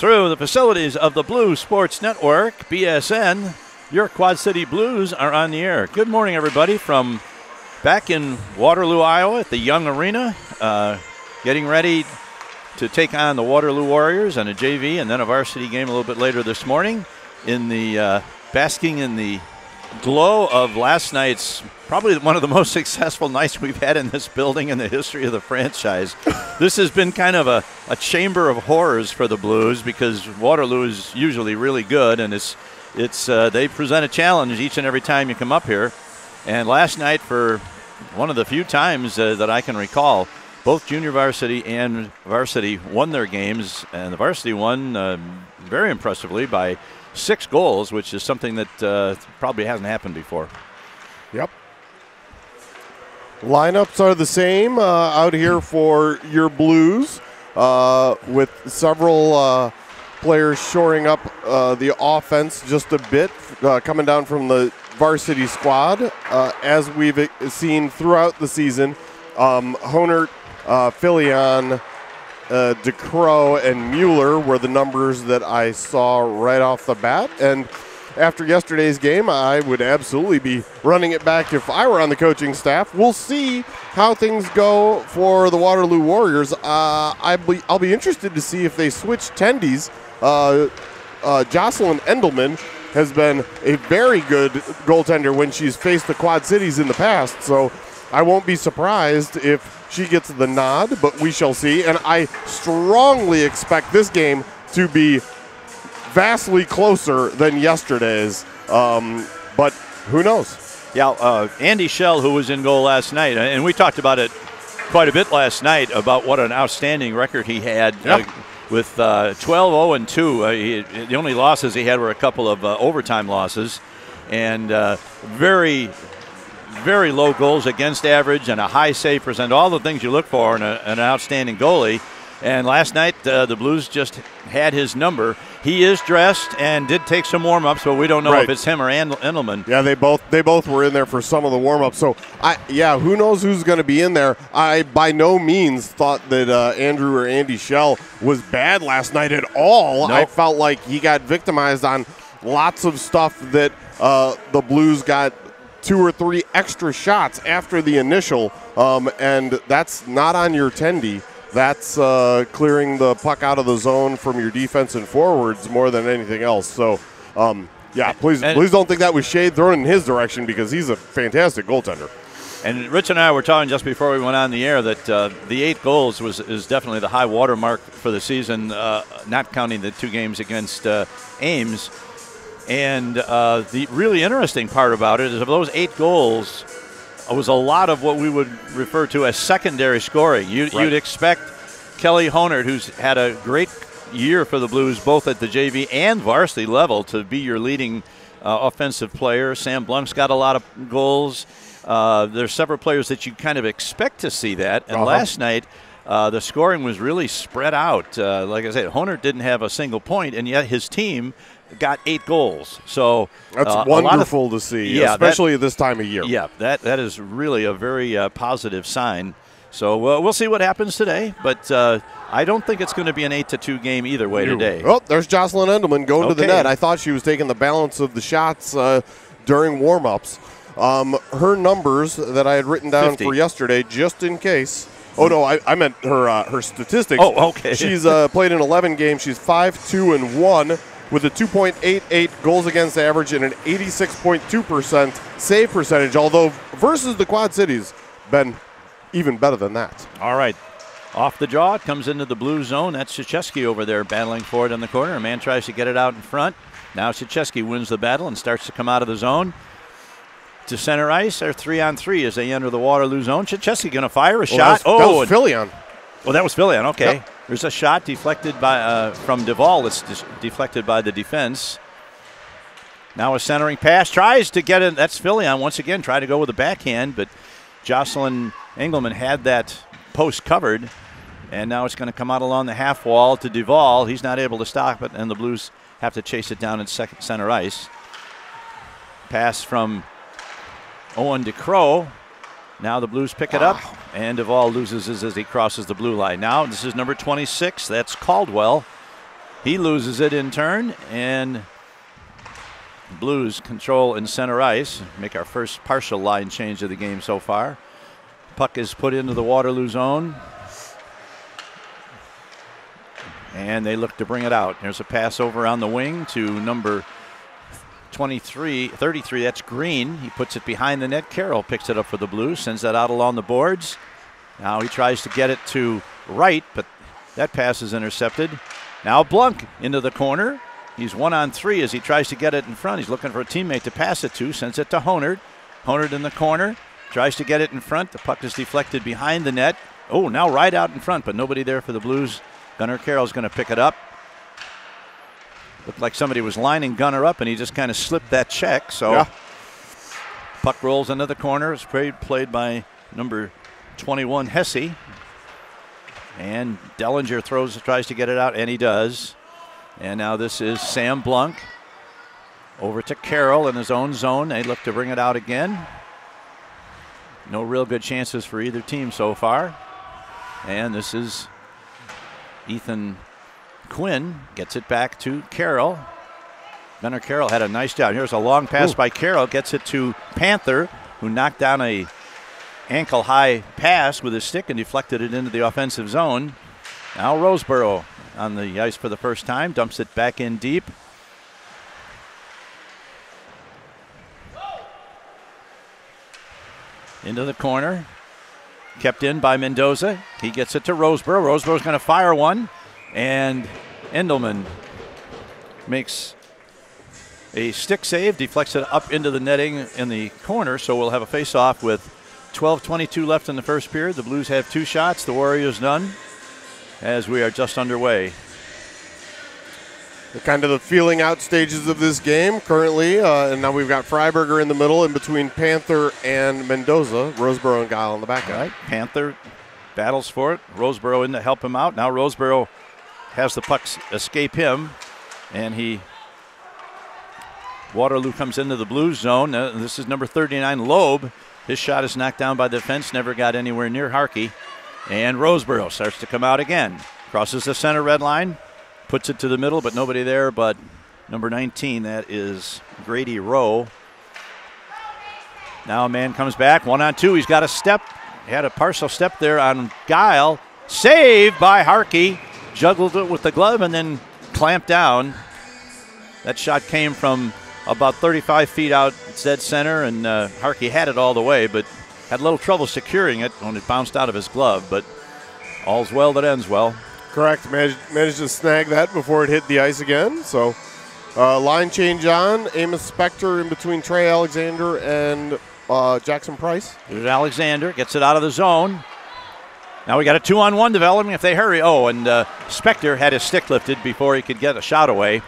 Through the facilities of the Blue Sports Network, BSN, your Quad City Blues are on the air. Good morning, everybody, from back in Waterloo, Iowa at the Young Arena, getting ready to take on the Waterloo Warriors and a JV and then a varsity game a little bit later this morning in the basking in the glow of last night's, probably one of the most successful nights we've had in this building in the history of the franchise. This has been kind of a chamber of horrors for the Blues because Waterloo is usually really good, and they present a challenge each and every time you come up here. And last night, for one of the few times that I can recall, both junior varsity and varsity won their games, and the varsity won very impressively by 6 goals, which is something that probably hasn't happened before. Yep. Lineups are the same out here for your Blues, with several players shoring up the offense just a bit, coming down from the varsity squad. As we've seen throughout the season, Honert, Filion, DeCrow and Mueller were the numbers that I saw right off the bat. And after yesterday's game, I would absolutely be running it back if I were on the coaching staff. We'll see how things go for the Waterloo Warriors. I'll be interested to see if they switch tendies. Jocelyn Endelman has been a very good goaltender when she's faced the Quad Cities in the past, so I won't be surprised if she gets the nod, but we shall see. And I strongly expect this game to be vastly closer than yesterday's, but who knows? Yeah, Andy Schell, who was in goal last night, and we talked about it quite a bit last night about what an outstanding record he had with 12-0-2. The only losses he had were a couple of overtime losses, and very low goals against average and a high save percent, all the things you look for in an outstanding goalie. And last night, the Blues just had his number. He is dressed and did take some warm-ups, but we don't know if it's him or Endelman. Yeah, they both were in there for some of the warm-ups. So, who knows who's going to be in there. I by no means thought that Andrew or Andy Schell was bad last night at all. Nope. I felt like he got victimized on lots of stuff that the Blues got 2 or 3 extra shots after the initial, and that's not on your tendy. That's clearing the puck out of the zone from your defense and forwards more than anything else. So, please don't think that was shade thrown in his direction because he's a fantastic goaltender. And Rich and I were talking just before we went on the air that the 8 goals is definitely the high water mark for the season, not counting the 2 games against Ames. And the really interesting part about it is of those 8 goals, it was a lot of what we would refer to as secondary scoring. You'd expect Kelly Honert, who's had a great year for the Blues, both at the JV and varsity level, to be your leading offensive player. Sam Blunk's got a lot of goals. There's several players that you kind of expect to see that. And last night, the scoring was really spread out. Like I said, Honert didn't have a single point, and yet his team got 8 goals. So that's wonderful to see, especially at this time of year. Yeah, that is really a very positive sign. So we'll see what happens today, but I don't think it's going to be an 8-2 game either way today. Oh, there's Jocelyn Endelman going to the net. I thought she was taking the balance of the shots during warm-ups. Her numbers that I had written down 50 for yesterday, just in case. Oh, no, I meant her statistics. Oh, okay. She's played in 11 games. She's 5-2-1. With a 2.88 goals against average and an 86.2% save percentage, although versus the Quad Cities, been even better than that. All right. Off the draw, it comes into the blue zone. That's Krzyzewski over there battling for it in the corner. A man tries to get it out in front. Now Krzyzewski wins the battle and starts to come out of the zone. To center ice, they're 3-on-3 as they enter the Waterloo zone. Krzyzewski going to fire a shot. That was Filion. Well, that was Filion, okay. Yep. There's a shot deflected by from Duvall. It's deflected by the defense. Now a centering pass. Tries to get it. That's Filion once again. Try to go with a backhand, but Jocelyn Engelman had that post covered. And now it's going to come out along the half wall to Duvall. He's not able to stop it, and the Blues have to chase it down at center ice. Pass from Owen DeCrow. Now the Blues pick it up, and Duvall loses as he crosses the blue line. Now this is number 26. That's Caldwell. He loses it in turn, and Blues control in center ice. Make our first partial line change of the game so far. Puck is put into the Waterloo zone. And they look to bring it out. There's a pass over on the wing to number 33, that's Green. He puts it behind the net. Carroll picks it up for the Blues, sends that out along the boards. Now he tries to get it to right, but that pass is intercepted. Now Blunk into the corner. He's 1-on-3 as he tries to get it in front. He's looking for a teammate to pass it to, sends it to Honard. Honard in the corner, tries to get it in front. The puck is deflected behind the net. Oh, now right out in front, but nobody there for the Blues. Gunnar Carroll's going to pick it up. Looked like somebody was lining Gunnar up, and he just kind of slipped that check. So yeah. Puck rolls into the corner. It's played by number 21, Hesse. And Dellinger tries to get it out, and he does. And now this is Sam Blunk over to Carroll in his own zone. They look to bring it out again. No real good chances for either team so far. And this is Ethan Quinn, gets it back to Carroll. Gunnar Carroll had a nice job. Here's a long pass by Carroll, gets it to Panther, who knocked down a ankle-high pass with his stick and deflected it into the offensive zone. Now Roseboro on the ice for the first time, dumps it back in deep. Into the corner, kept in by Mendoza. He gets it to Roseboro. Roseboro's going to fire one, and Endelman makes a stick save, deflects it up into the netting in the corner, so we'll have a face-off with 12:22 left in the first period. The Blues have 2 shots, the Warriors none, as we are just underway. Kind of the feeling out stages of this game currently, and now we've got Freiberger in the middle in between Panther and Mendoza. Roseboro and Guile on the back end. Right. Panther battles for it. Roseboro in to help him out. Now Roseboro has the puck escape him, and Waterloo comes into the Blues zone. This is number 39, Loeb. His shot is knocked down by the defense, never got anywhere near Harkey. And Roseboro starts to come out again. Crosses the center red line, puts it to the middle, but nobody there but number 19, that is Grady Rowe. Now a man comes back, 1-on-2. He's got a step. He had a partial step there on Guile. Saved by Harkey. Juggled it with the glove and then clamped down. That shot came from about 35 feet out dead center, and Harkey had it all the way, but had a little trouble securing it when it bounced out of his glove. But all's well that ends well. Correct. Managed to snag that before it hit the ice again. So line change on. Amos Spector in between Trey Alexander and Jackson Price. Here's Alexander. Gets it out of the zone. Now we got a 2-on-1 developing if they hurry. Oh, and Spector had his stick lifted before he could get a shot away.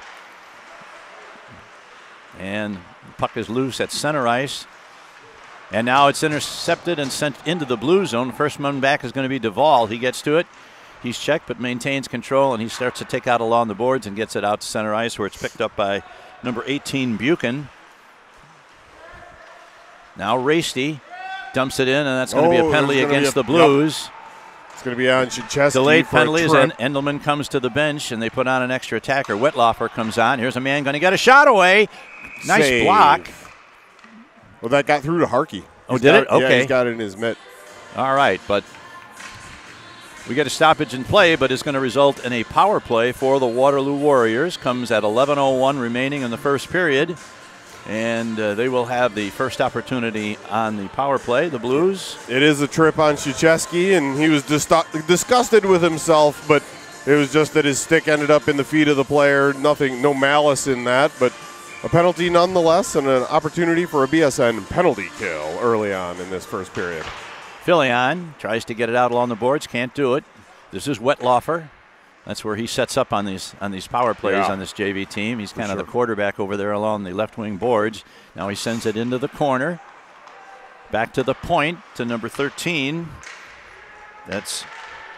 And the puck is loose at center ice. And now it's intercepted and sent into the blue zone. First man back is going to be Duvall. He gets to it. He's checked but maintains control, and he starts to take out along the boards and gets it out to center ice where it's picked up by number 18, Buchan. Now Rasty dumps it in, and that's going to be a penalty against the Blues. Yep. It's going to be on Chechesky. Delayed penalties, and Endelman comes to the bench, and they put on an extra attacker. Wetlaufer comes on. Here's a man going to get a shot away. Nice Save. block. Well, that got through to Harkey. Oh, did it? Okay. Yeah, he's got it in his mitt. All right, but we get a stoppage in play, but it's going to result in a power play for the Waterloo Warriors. Comes at 11:01 remaining in the first period, and they will have the first opportunity on the power play, the Blues. It is a trip on Chechesky, and he was disgusted with himself, but it was just that his stick ended up in the feet of the player. No malice in that, but a penalty nonetheless, and an opportunity for a BSN penalty kill early on in this first period. Filion tries to get it out along the boards, can't do it. This is Wetlaufer. That's where he sets up on these power plays on this JV team. He's kind of the quarterback over there along the left wing boards. Now he sends it into the corner. Back to the point to number 13. That's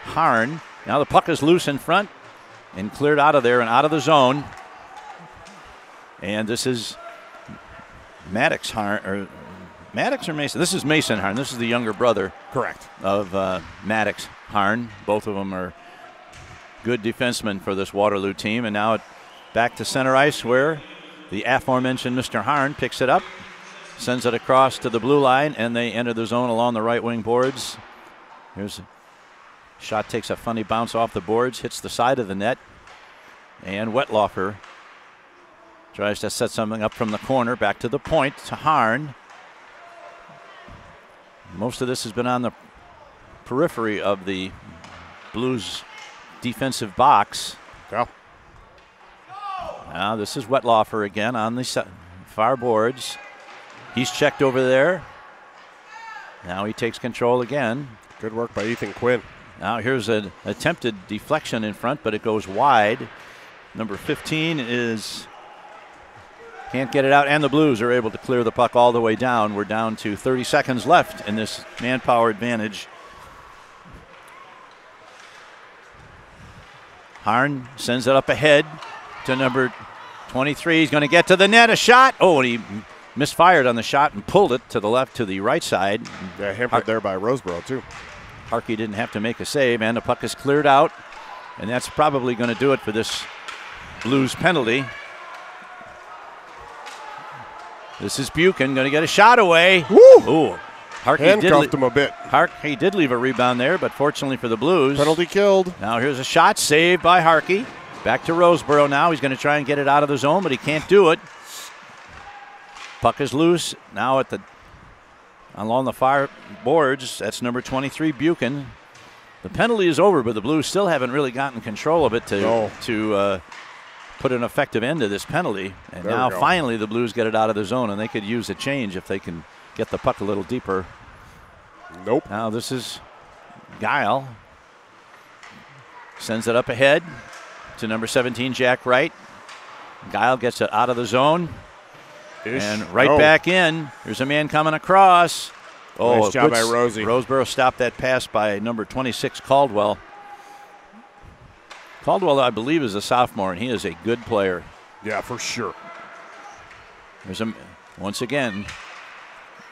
Harn. Now the puck is loose in front and cleared out of there and out of the zone. And this is Maddox Harn, Maddox or Mason? This is Mason Harn. This is the younger brother. Correct. Of Maddox Harn. Both of them are good defensemen for this Waterloo team. And now back to center ice where the aforementioned Mr. Harn picks it up, sends it across to the blue line, and they enter the zone along the right wing boards. Here's a shot, takes a funny bounce off the boards, hits the side of the net, and Wetlaufer tries to set something up from the corner, back to the point to Harn. Most of this has been on the periphery of the Blues defensive box. Yeah. Now this is Wetlaufer again on the far boards. He's checked over there. Now he takes control again. Good work by Ethan Quinn. Now here's an attempted deflection in front, but it goes wide. Number 15 can't get it out, and the Blues are able to clear the puck all the way down. We're down to 30 seconds left in this manpower advantage. Harn sends it up ahead to number 23. He's going to get to the net, a shot. Oh, and he misfired on the shot and pulled it to the left, to the right side. Yeah, hampered there by Roseboro, too. Harkey didn't have to make a save, and the puck is cleared out. And that's probably going to do it for this Blues penalty. This is Buchan going to get a shot away. Woo! Ooh, Harkey handcuffed him a bit. Harkey did leave a rebound there, but fortunately for the Blues. Penalty killed. Now here's a shot saved by Harkey. Back to Roseboro now. He's going to try and get it out of the zone, but he can't do it. Puck is loose now along the far boards. That's number 23, Buchan. The penalty is over, but the Blues still haven't really gotten control of it to put an effective end to this penalty. And there now finally the Blues get it out of the zone, and they could use a change if they can get the puck a little deeper. Nope. Now this is Guile. Sends it up ahead to number 17, Jack Wright. Guile gets it out of the zone. And back in. There's a man coming across. Oh, nice job by Rosie. Roseboro stopped that pass by number 26, Caldwell. Caldwell, I believe, is a sophomore, and he is a good player. Yeah, for sure. Once again,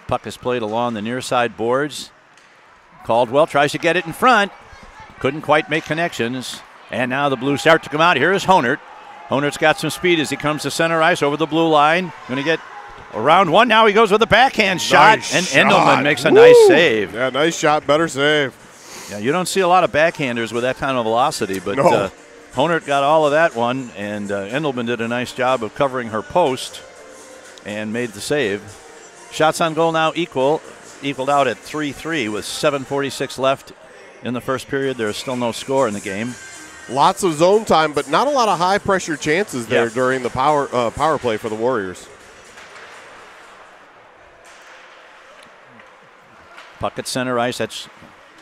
puck is played along the near side boards. Caldwell tries to get it in front. Couldn't quite make connections. And now the Blues start to come out. Here is Honert. Honert's got some speed as he comes to center ice over the blue line. Going to get around one. Now he goes with a backhand shot, and Endelman makes a nice save. Yeah, nice shot, better save. Yeah, you don't see a lot of backhanders with that kind of velocity, but Honert got all of that one, and Endelman did a nice job of covering her post and made the save. Shots on goal now equaled out at 3-3 with 7:46 left in the first period. There's still no score in the game. Lots of zone time, but not a lot of high-pressure chances there during the power play for the Warriors. Puck at center ice. That's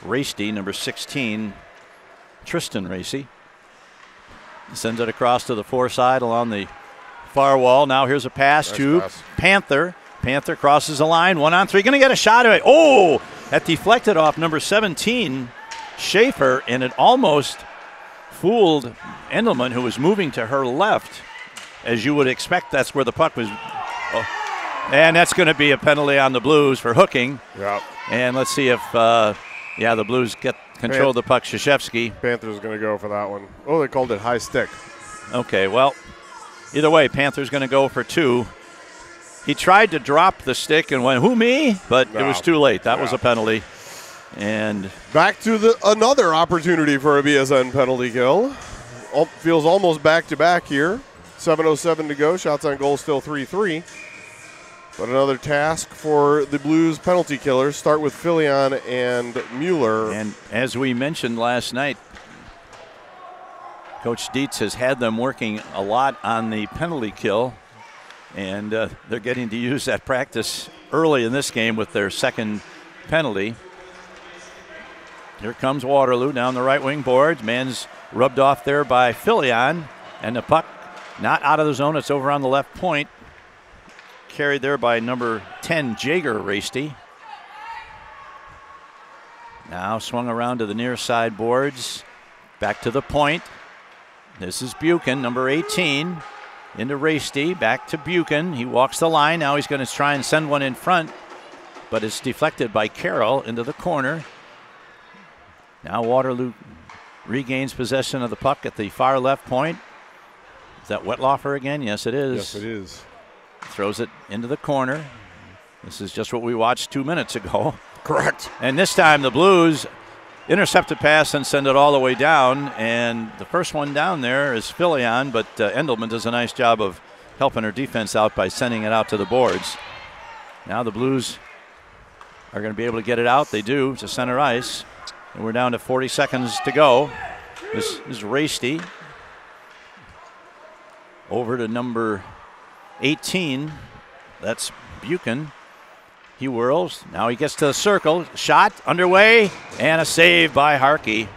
Racy, number 16, Tristan Racy. Sends it across to the far side along the far wall. Now here's a pass to Panther. Panther crosses the line, 1-on-3. Going to get a shot away. Oh, that deflected off number 17, Schaefer, and it almost fooled Endelman, who was moving to her left. As you would expect, that's where the puck was. Oh. And that's going to be a penalty on the Blues for hooking. Yep. And let's see if, the Blues get control of the puck. Krzyzewski. Panther's going to go for that one. Oh, they called it high stick. Okay, well, either way, Panther's going to go for two. He tried to drop the stick and went, who, me? But it was too late. That was a penalty. And back to another opportunity for a BSN penalty kill. Feels almost back-to-back here. 7:07 to go. Shots on goal still 3-3. But another task for the Blues penalty killers. Start with Filion and Mueller. And as we mentioned last night, Coach Dietz has had them working a lot on the penalty kill. And they're getting to use that practice early in this game with their second penalty. Here comes Waterloo down the right wing boards. Man's rubbed off there by Filion. And the puck not out of the zone. It's over on the left point. Carried there by number 10, Jager Racy. Now swung around to the near side boards. Back to the point. This is Buchan, number 18. Into Racy. Back to Buchan. He walks the line. Now he's going to try and send one in front. But it's deflected by Carroll into the corner. Now Waterloo regains possession of the puck at the far left point. Is that Wetlaufer again? Yes, it is. Yes, it is. Throws it into the corner. This is just what we watched 2 minutes ago. Correct. And this time the Blues intercept the pass and send it all the way down. And the first one down there is Filion, but Endelman does a nice job of helping her defense out by sending it out to the boards. Now the Blues are going to be able to get it out. They do to center ice. And we're down to 40 seconds to go. This is Rasty. Over to number 18. That's Buchan. He whirls. Now he gets to the circle. Shot underway. And a save by Harkey.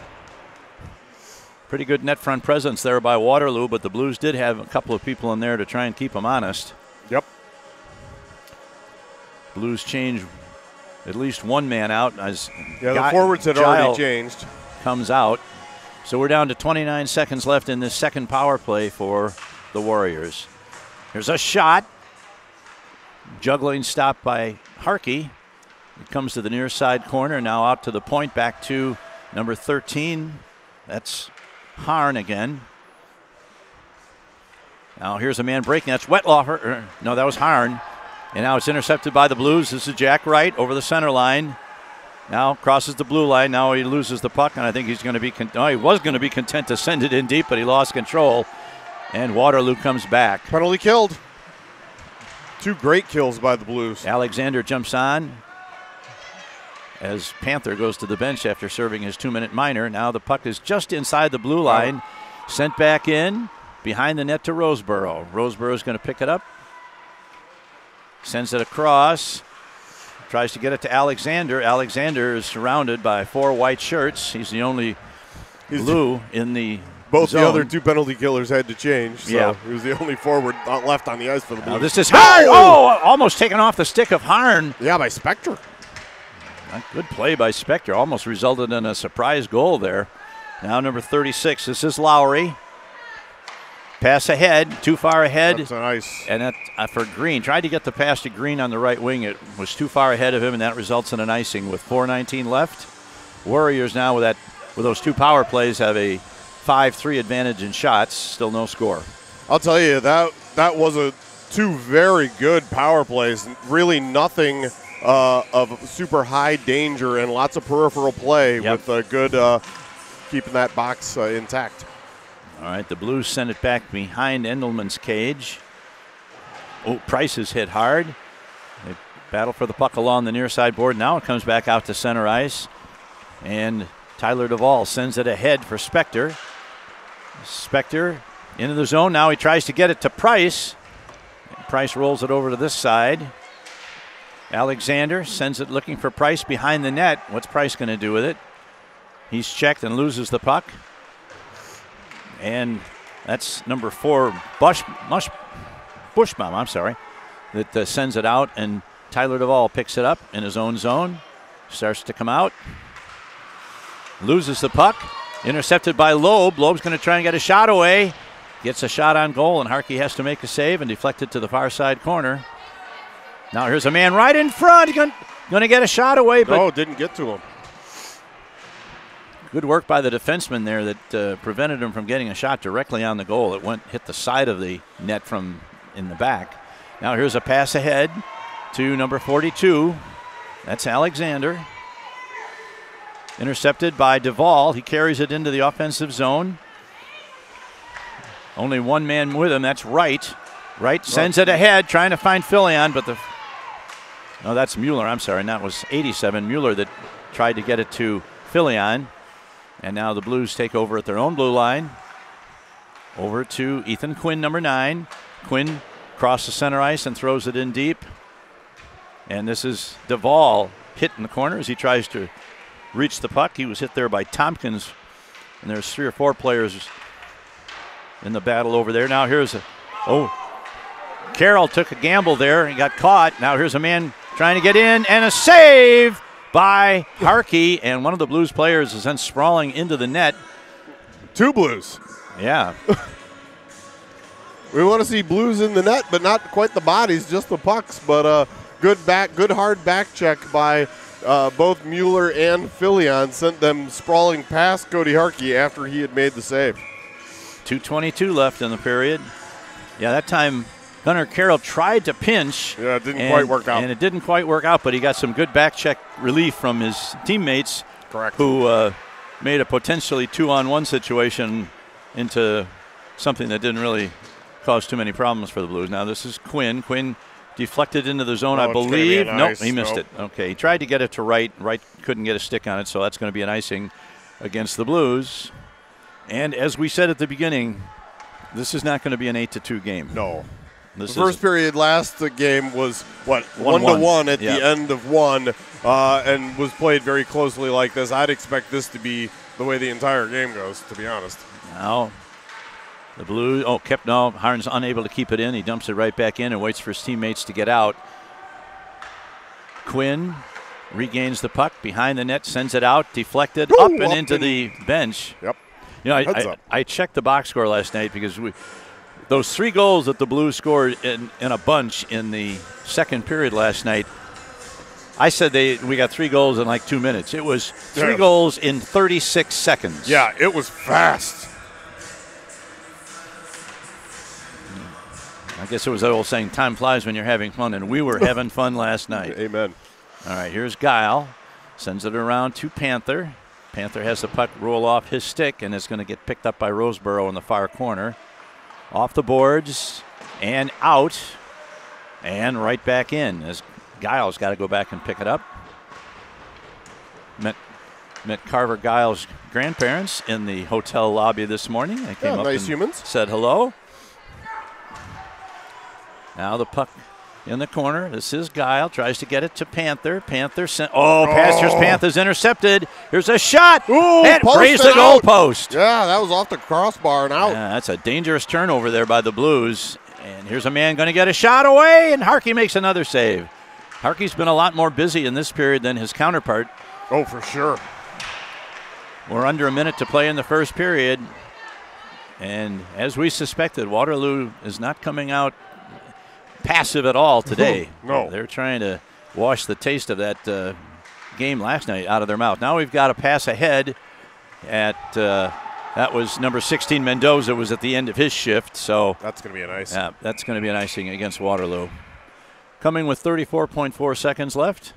Pretty good net front presence there by Waterloo, but the Blues did have a couple of people in there to try and keep them honest. Yep. Blues change at least one man out as the forwards had already changed. Comes out. So we're down to 29 seconds left in this second power play for the Warriors. Here's a shot. Juggling stop by Harkey. It comes to the near side corner. Now out to the point, back to number 13. That's Harn again. Now here's a man breaking. That's Wetlaufer. No, that was Harn. And now it's intercepted by the Blues. This is Jack Wright over the center line. Now crosses the blue line. Now he loses the puck, and I think he's going to be he was going to be content to send it in deep, but he lost control. And Waterloo comes back. Penalty killed. 2 great kills by the Blues. Alexander jumps on as Panther goes to the bench after serving his 2-minute minor. Now the puck is just inside the blue line. Sent back in behind the net to Roseboro. Roseboro's going to pick it up. Sends it across. Tries to get it to Alexander. Alexander is surrounded by 4 white shirts. He's the only blue in the Both zone. The other 2 penalty killers had to change. So yeah. He was the only forward left on the ice for the Blues. Now this is almost taken off the stick of Harn. Yeah, by Spector. A good play by Spector. Almost resulted in a surprise goal there. Now number 36. This is Lowry. Pass ahead, too far ahead. That's nice. And that for Green. Tried to get the pass to Green on the right wing. It was too far ahead of him, and that results in an icing with 4:19 left. Warriors now with those 2 power plays have a 5-3 advantage in shots. Still no score. I'll tell you, that was 2 very good power plays. Really nothing of super high danger and lots of peripheral play with a good keeping that box intact. All right, the Blues send it back behind Endelman's cage. Oh, Price is hit hard. They battle for the puck along the near side board. Now it comes back out to center ice. And Tyler Duvall sends it ahead for Spector. Spector into the zone. Now he tries to get it to Price. Price rolls it over to this side. Alexander sends it looking for Price behind the net. What's Price going to do with it? He's checked and loses the puck. And that's number 4, Bushbaum, that sends it out. And Tyler Duvall picks it up in his own zone. Starts to come out. Loses the puck. Intercepted by Loeb. Loeb's going to try and get a shot away. Gets a shot on goal, and Harkey has to make a save and deflect it to the far side corner. Now here's a man right in front. Going to get a shot away, but no, didn't get to him. Good work by the defenseman there that prevented him from getting a shot directly on the goal. It hit the side of the net from in the back. Now here's a pass ahead to number 42. That's Alexander. Intercepted by Duvall. He carries it into the offensive zone. Only one man with him. That's Wright. Wright sends it ahead, trying to find Filion, but that's Mueller. I'm sorry, and that was 87. Mueller that tried to get it to Filion. And now the Blues take over at their own blue line. Over to Ethan Quinn, number 9. Quinn crosses the center ice and throws it in deep. And this is Duvall hit in the corner as he tries to reach the puck. He was hit there by Tompkins. And there's 3 or 4 players in the battle over there. Now here's Carroll took a gamble there. He got caught. Now here's a man trying to get in, and a save by Harkey, and one of the Blues players is then sprawling into the net. 2 Blues. Yeah. We want to see Blues in the net, but not quite the bodies, just the pucks. But good hard back check by both Mueller and Filion sent them sprawling past Cody Harkey after he had made the save. 2:22 left in the period. Yeah, that time Gunnar Carroll tried to pinch. Yeah, it didn't quite work out. And it didn't quite work out, but he got some good back check relief from his teammates. Correct. Who made a potentially 2-on-1 situation into something that didn't really cause too many problems for the Blues. Now this is Quinn. Quinn deflected into the zone, I believe. Nope, he missed it. Okay, he tried to get it to Wright. Wright couldn't get a stick on it, so that's going to be an icing against the Blues. And as we said at the beginning, this is not going to be an 8-2 game. No. The first period last game was, what, 1-1 at the end of one, and was played very closely like this. I'd expect this to be the way the entire game goes, to be honest. Now, the Blues, Harn's unable to keep it in. He dumps it right back in and waits for his teammates to get out. Quinn regains the puck behind the net, sends it out, deflected, up and into the bench. Yep. You know, I checked the box score last night because those 3 goals that the Blues scored in a bunch in the second period last night, I said we got 3 goals in like 2 minutes. It was 3 goals in 36 seconds. Yeah, it was fast. I guess it was that old saying, time flies when you're having fun, and we were having fun last night. Amen. All right, here's Guile. Sends it around to Panther. Panther has the puck roll off his stick, and it's going to get picked up by Roseborough in the far corner. Off the boards and out and right back in as Giles got to go back and pick it up. Met Carver Giles' grandparents in the hotel lobby this morning. They came up nice and humans. Said hello. Now the puck in the corner. This is Guile. Tries to get it to Panther. Panther sent. Panther's intercepted. Here's a shot. And raised the goal post. Yeah, that was off the crossbar and out. Yeah, that's a dangerous turnover there by the Blues. And here's a man going to get a shot away, and Harkey makes another save. Harkey's been a lot more busy in this period than his counterpart. Oh, for sure. We're under a minute to play in the first period. And as we suspected, Waterloo is not coming out passive at all today. No. They're trying to wash the taste of that game last night out of their mouth. Now we've got a pass ahead at that was number 16 Mendoza was at the end of his shift. So that's going to be an ice. Yeah, that's going to be an icing against Waterloo. Coming with 34.4 seconds left.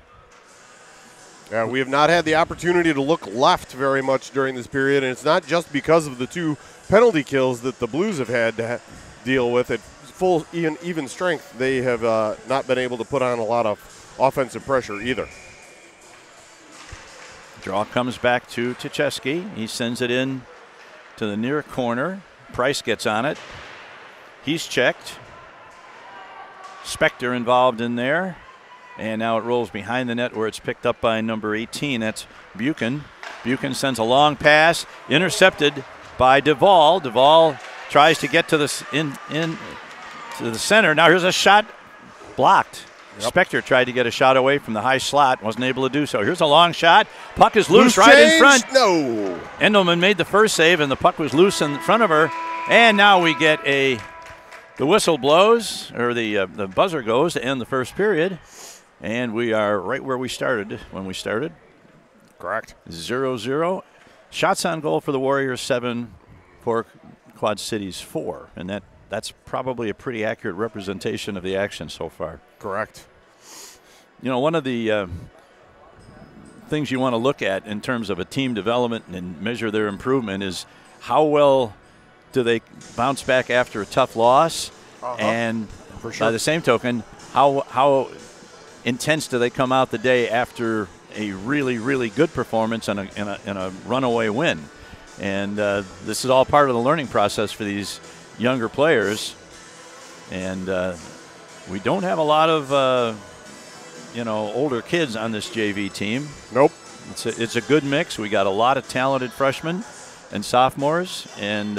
Yeah, we have not had the opportunity to look left very much during this period, and it's not just because of the 2 penalty kills that the Blues have had to deal with at full even strength. They have not been able to put on a lot of offensive pressure either. Draw comes back to Tchesky. He sends it in to the near corner. Price gets on it. He's checked. Spector involved in there. And now it rolls behind the net where it's picked up by number 18. That's Buchan. Buchan sends a long pass. Intercepted by Duvall. Duvall tries to get to the to the center. Now here's a shot blocked. Yep. Spector tried to get a shot away from the high slot. Wasn't able to do so. Here's a long shot. Puck is loose right in front. No. Endelman made the first save, and the puck was loose in front of her. And now we get the whistle blows, or the buzzer goes to end the first period. And we are right where we started when we started. Correct. 0-0. Shots on goal for the Warriors, 7 for Quad Cities, 4. And that's probably a pretty accurate representation of the action so far. Correct. You know, one of the things you want to look at in terms of a team development and measure their improvement is how well do they bounce back after a tough loss, and for sure. By the same token, how intense do they come out the day after a really, really good performance and a runaway win? And this is all part of the learning process for these younger players. And we don't have a lot of older kids on this JV team. Nope. It's a good mix. We got a lot of talented freshmen and sophomores, and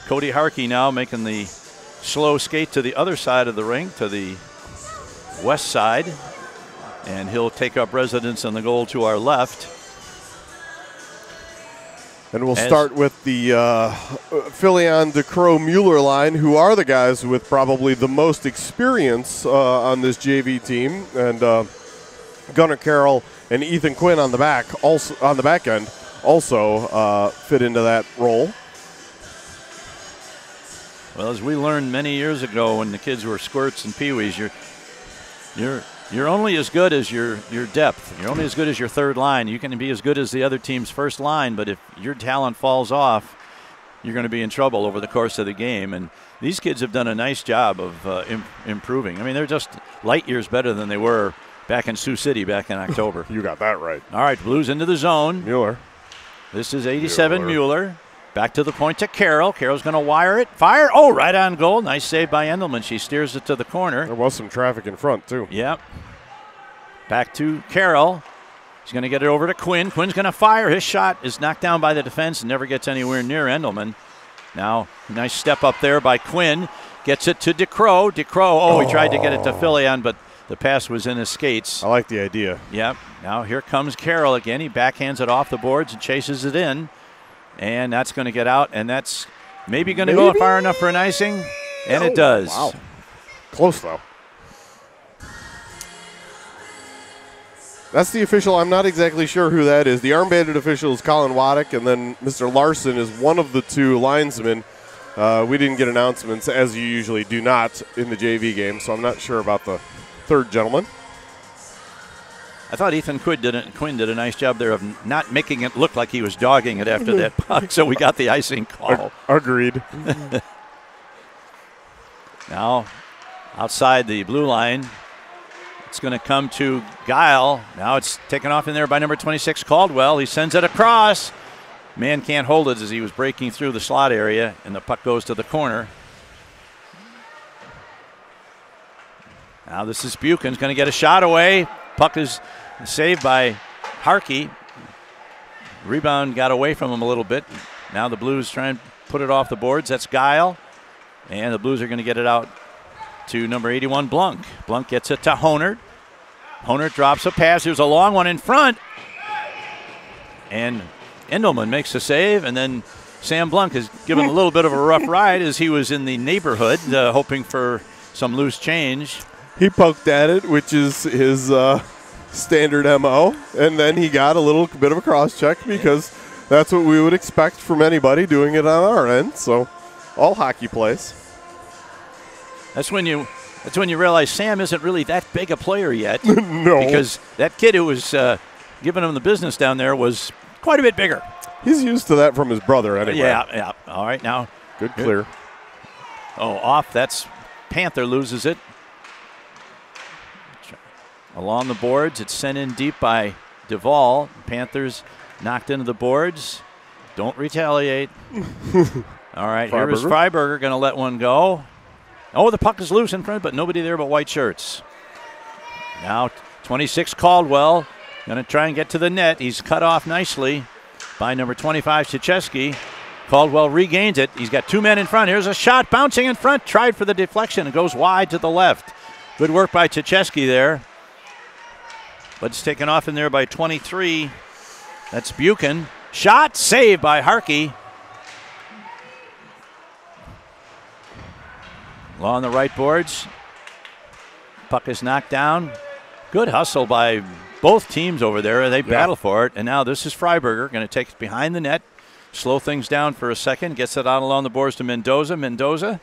Cody Harkey now making the slow skate to the other side of the rink, to the west side, and he'll take up residence on the goal to our left. And we'll start with the Filion, DeCrow, Mueller line, who are the guys with probably the most experience on this JV team. And Gunnar Carroll and Ethan Quinn on the back, also on the back end, also fit into that role. Well, as we learned many years ago when the kids were squirts and peewees, you're only as good as your depth. You're only as good as your third line. You can be as good as the other team's first line, but if your talent falls off, you're going to be in trouble over the course of the game. And these kids have done a nice job of improving. I mean, they're just light years better than they were back in Sioux City back in October. You got that right. All right, Blues into the zone. Mueller. This is 87 Mueller. Back to the point to Carroll. Carroll's going to wire it. Fire. Oh, right on goal. Nice save by Endelman. She steers it to the corner. There was some traffic in front, too. Yep. Back to Carroll. He's going to get it over to Quinn. Quinn's going to fire. His shot is knocked down by the defense and never gets anywhere near Endelman. Now, nice step up there by Quinn. Gets it to DeCrow. DeCrow, he tried to get it to Filion, but the pass was in his skates. I like the idea. Yep. Now here comes Carroll again. He backhands it off the boards and chases it in. And that's going to get out, and that's maybe going to go far enough for an icing, and it does. Wow. Close, though. That's the official. I'm not exactly sure who that is. The armbanded official is Colin Waddick, and then Mr. Larson is one of the two linesmen. We didn't get announcements, as you usually do not in the JV game, so I'm not sure about the third gentleman. I thought Ethan Quinn did a nice job there of not making it look like he was dogging it after that puck, so we got the icing call. Agreed. Now, outside the blue line, it's going to come to Guile. Now it's taken off in there by number 26, Caldwell. He sends it across. Man can't hold it as he was breaking through the slot area, and the puck goes to the corner. Now this is Buchan's going to get a shot away. Puck is saved by Harkey. Rebound got away from him a little bit. Now the Blues try and put it off the boards. That's Guile. And the Blues are going to get it out to number 81, Blunk. Blunk gets it to Honert. Honert drops a pass. There's a long one in front. And Endelman makes a save. And then Sam Blunk is given a little bit of a rough ride as he was in the neighborhood hoping for some loose change. He poked at it, which is his standard MO, and then he got a little bit of a cross-check because that's what we would expect from anybody doing it on our end. So, all hockey plays. That's when you realize Sam isn't really that big a player yet. No. Because that kid who was giving him the business down there was quite a bit bigger. He's used to that from his brother anyway. Yeah. All right, now. Good clear. Off. That's Panther loses it. Along the boards, it's sent in deep by Duvall. Panthers knocked into the boards. Don't retaliate. All right, here is Freiberger going to let one go. Oh, the puck is loose in front, but nobody there but white shirts. Now 26 Caldwell going to try and get to the net. He's cut off nicely by number 25 Czecheski. Caldwell regains it. He's got two men in front. Here's a shot bouncing in front. Tried for the deflection. It goes wide to the left. Good work by Czecheski there. But it's taken off in there by 23. That's Buchan. Shot, saved by Harkey. Along the right boards. Puck is knocked down. Good hustle by both teams over there. They battle for it. And now this is Freiberger going to take it behind the net. Slow things down for a second. Gets it out along the boards to Mendoza. Mendoza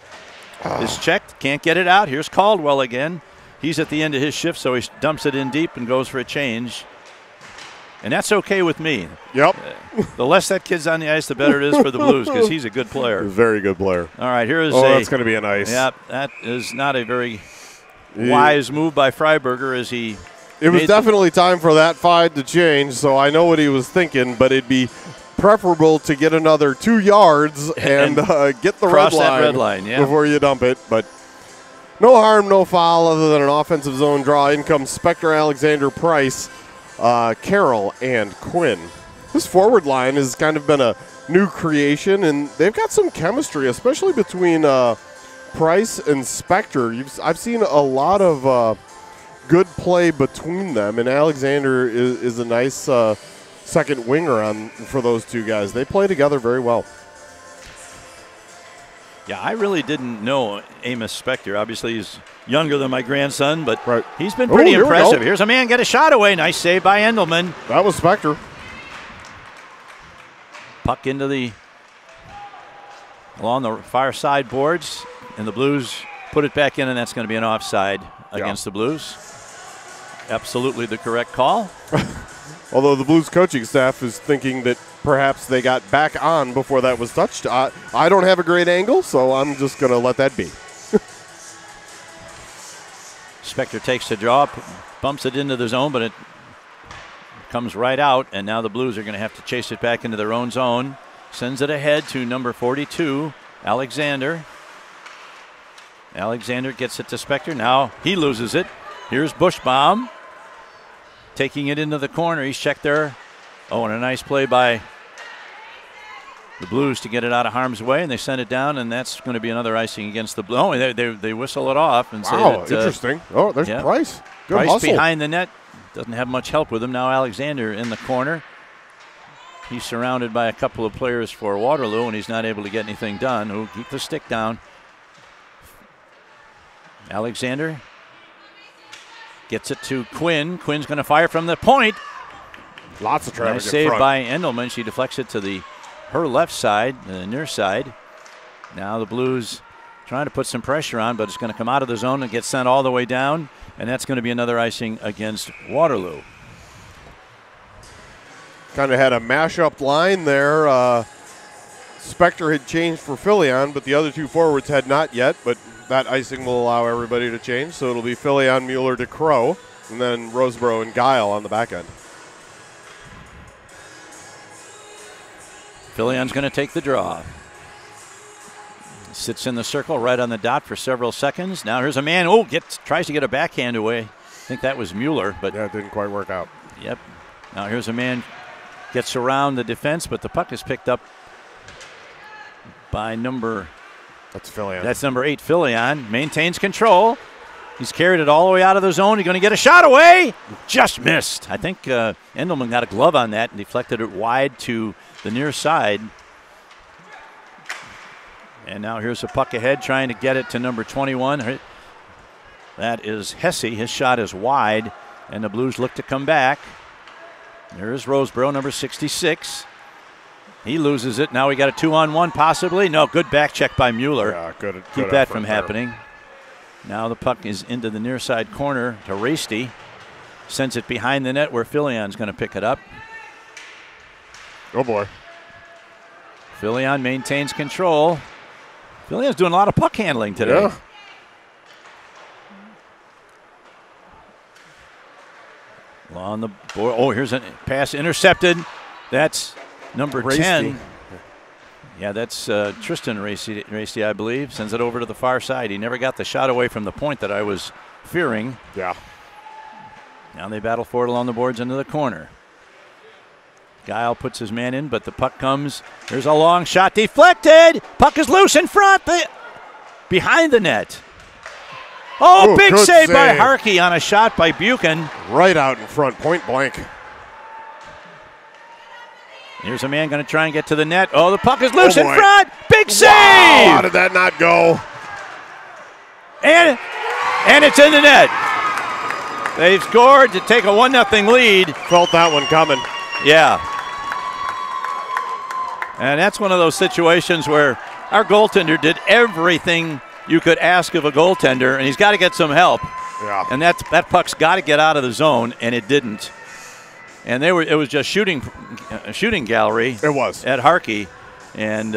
is checked. Can't get it out. Here's Caldwell again. He's at the end of his shift, so he dumps it in deep and goes for a change. And that's okay with me. Yep. The less that kid's on the ice, the better it is for the Blues because he's a good player. He's a very good player. All right, here is that's going to be a nice. Yeah, that is not a very wise move by Freiberger as he. It was definitely time for that five to change, so I know what he was thinking, but it'd be preferable to get another 2 yards and get the red line before you dump it. But no harm, no foul other than an offensive zone draw. In comes Spectre, Alexander, Price, Carroll, and Quinn. This forward line has kind of been a new creation, and they've got some chemistry, especially between Price and Spectre. I've seen a lot of good play between them, and Alexander is a nice second winger for those two guys. They play together very well. Yeah, I really didn't know Amos Spector. Obviously, he's younger than my grandson, but he's been pretty impressive. Here's a man get a shot away. Nice save by Endelman. That was Spector. Puck into along the far side boards, and the Blues put it back in, and that's going to be an offside against the Blues. Absolutely the correct call. Although the Blues coaching staff is thinking that perhaps they got back on before that was touched. I don't have a great angle, so I'm just going to let that be. Spector takes the draw, bumps it into the zone, but it comes right out, and now the Blues are going to have to chase it back into their own zone. Sends it ahead to number 42, Alexander. Alexander gets it to Spector. Now he loses it. Here's Bushbaum taking it into the corner. He's checked there. Oh, and a nice play by the Blues to get it out of harm's way, and they send it down, and that's going to be another icing against the Blues. Oh, they whistle it off and say that, interesting. Oh, there's Price. Good Price hustle. Behind the net. Doesn't have much help with him. Now Alexander in the corner. He's surrounded by a couple of players for Waterloo, and he's not able to get anything done. Who keep the stick down. Alexander gets it to Quinn. Quinn's going to fire from the point. Lots of traffic. Nice save by Endelman. She deflects it to her left side, the near side. Now the Blues trying to put some pressure on, but it's going to come out of the zone and get sent all the way down, and that's going to be another icing against Waterloo. Kind of had a mash-up line there. Spector had changed for Filion, but the other two forwards had not yet, but that icing will allow everybody to change, so it'll be Filion, Mueller, DeCrow, and then Roseborough and Guile on the back end. Filion's going to take the draw. Sits in the circle right on the dot for several seconds. Now here's a man. Oh, tries to get a backhand away. I think that was Mueller, but yeah, it didn't quite work out. Yep. Now here's a man. Gets around the defense, but the puck is picked up by That's Filion. That's number 8, Filion. Maintains control. He's carried it all the way out of the zone. He's going to get a shot away. Just missed. I think Endelman got a glove on that and deflected it wide to the near side. And now here's a puck ahead, trying to get it to number 21. That is Hesse. His shot is wide, and the Blues look to come back. There's Roseborough, number 66. He loses it. Now we got a 2-on-1 possibly. No, good back check by Mueller. Yeah, good. Keep that from happening. Now the puck is into the near side corner to Rasty. Sends it behind the net where Filion's going to pick it up. Oh, boy. Filion maintains control. Filion's doing a lot of puck handling today. Yeah. On the board. Oh, here's a pass intercepted. That's number 10. Yeah, that's Tristan Rasty, I believe. Sends it over to the far side. He never got the shot away from the point that I was fearing. Yeah. Now they battle for it along the boards into the corner. Guile puts his man in, but the puck comes. There's a long shot deflected. Puck is loose in front. Behind the net. Oh, big save by Harkey on a shot by Buchan. Right out in front, point blank. Here's a man going to try and get to the net. Oh, the puck is loose in front. Big save! Wow, how did that not go? And it's in the net. They've scored to take a 1-0 lead. Felt that one coming. Yeah. And that's one of those situations where our goaltender did everything you could ask of a goaltender, and he's got to get some help. Yeah. And that puck's got to get out of the zone, and it didn't. And it was just shooting gallery. It was at Harkey, and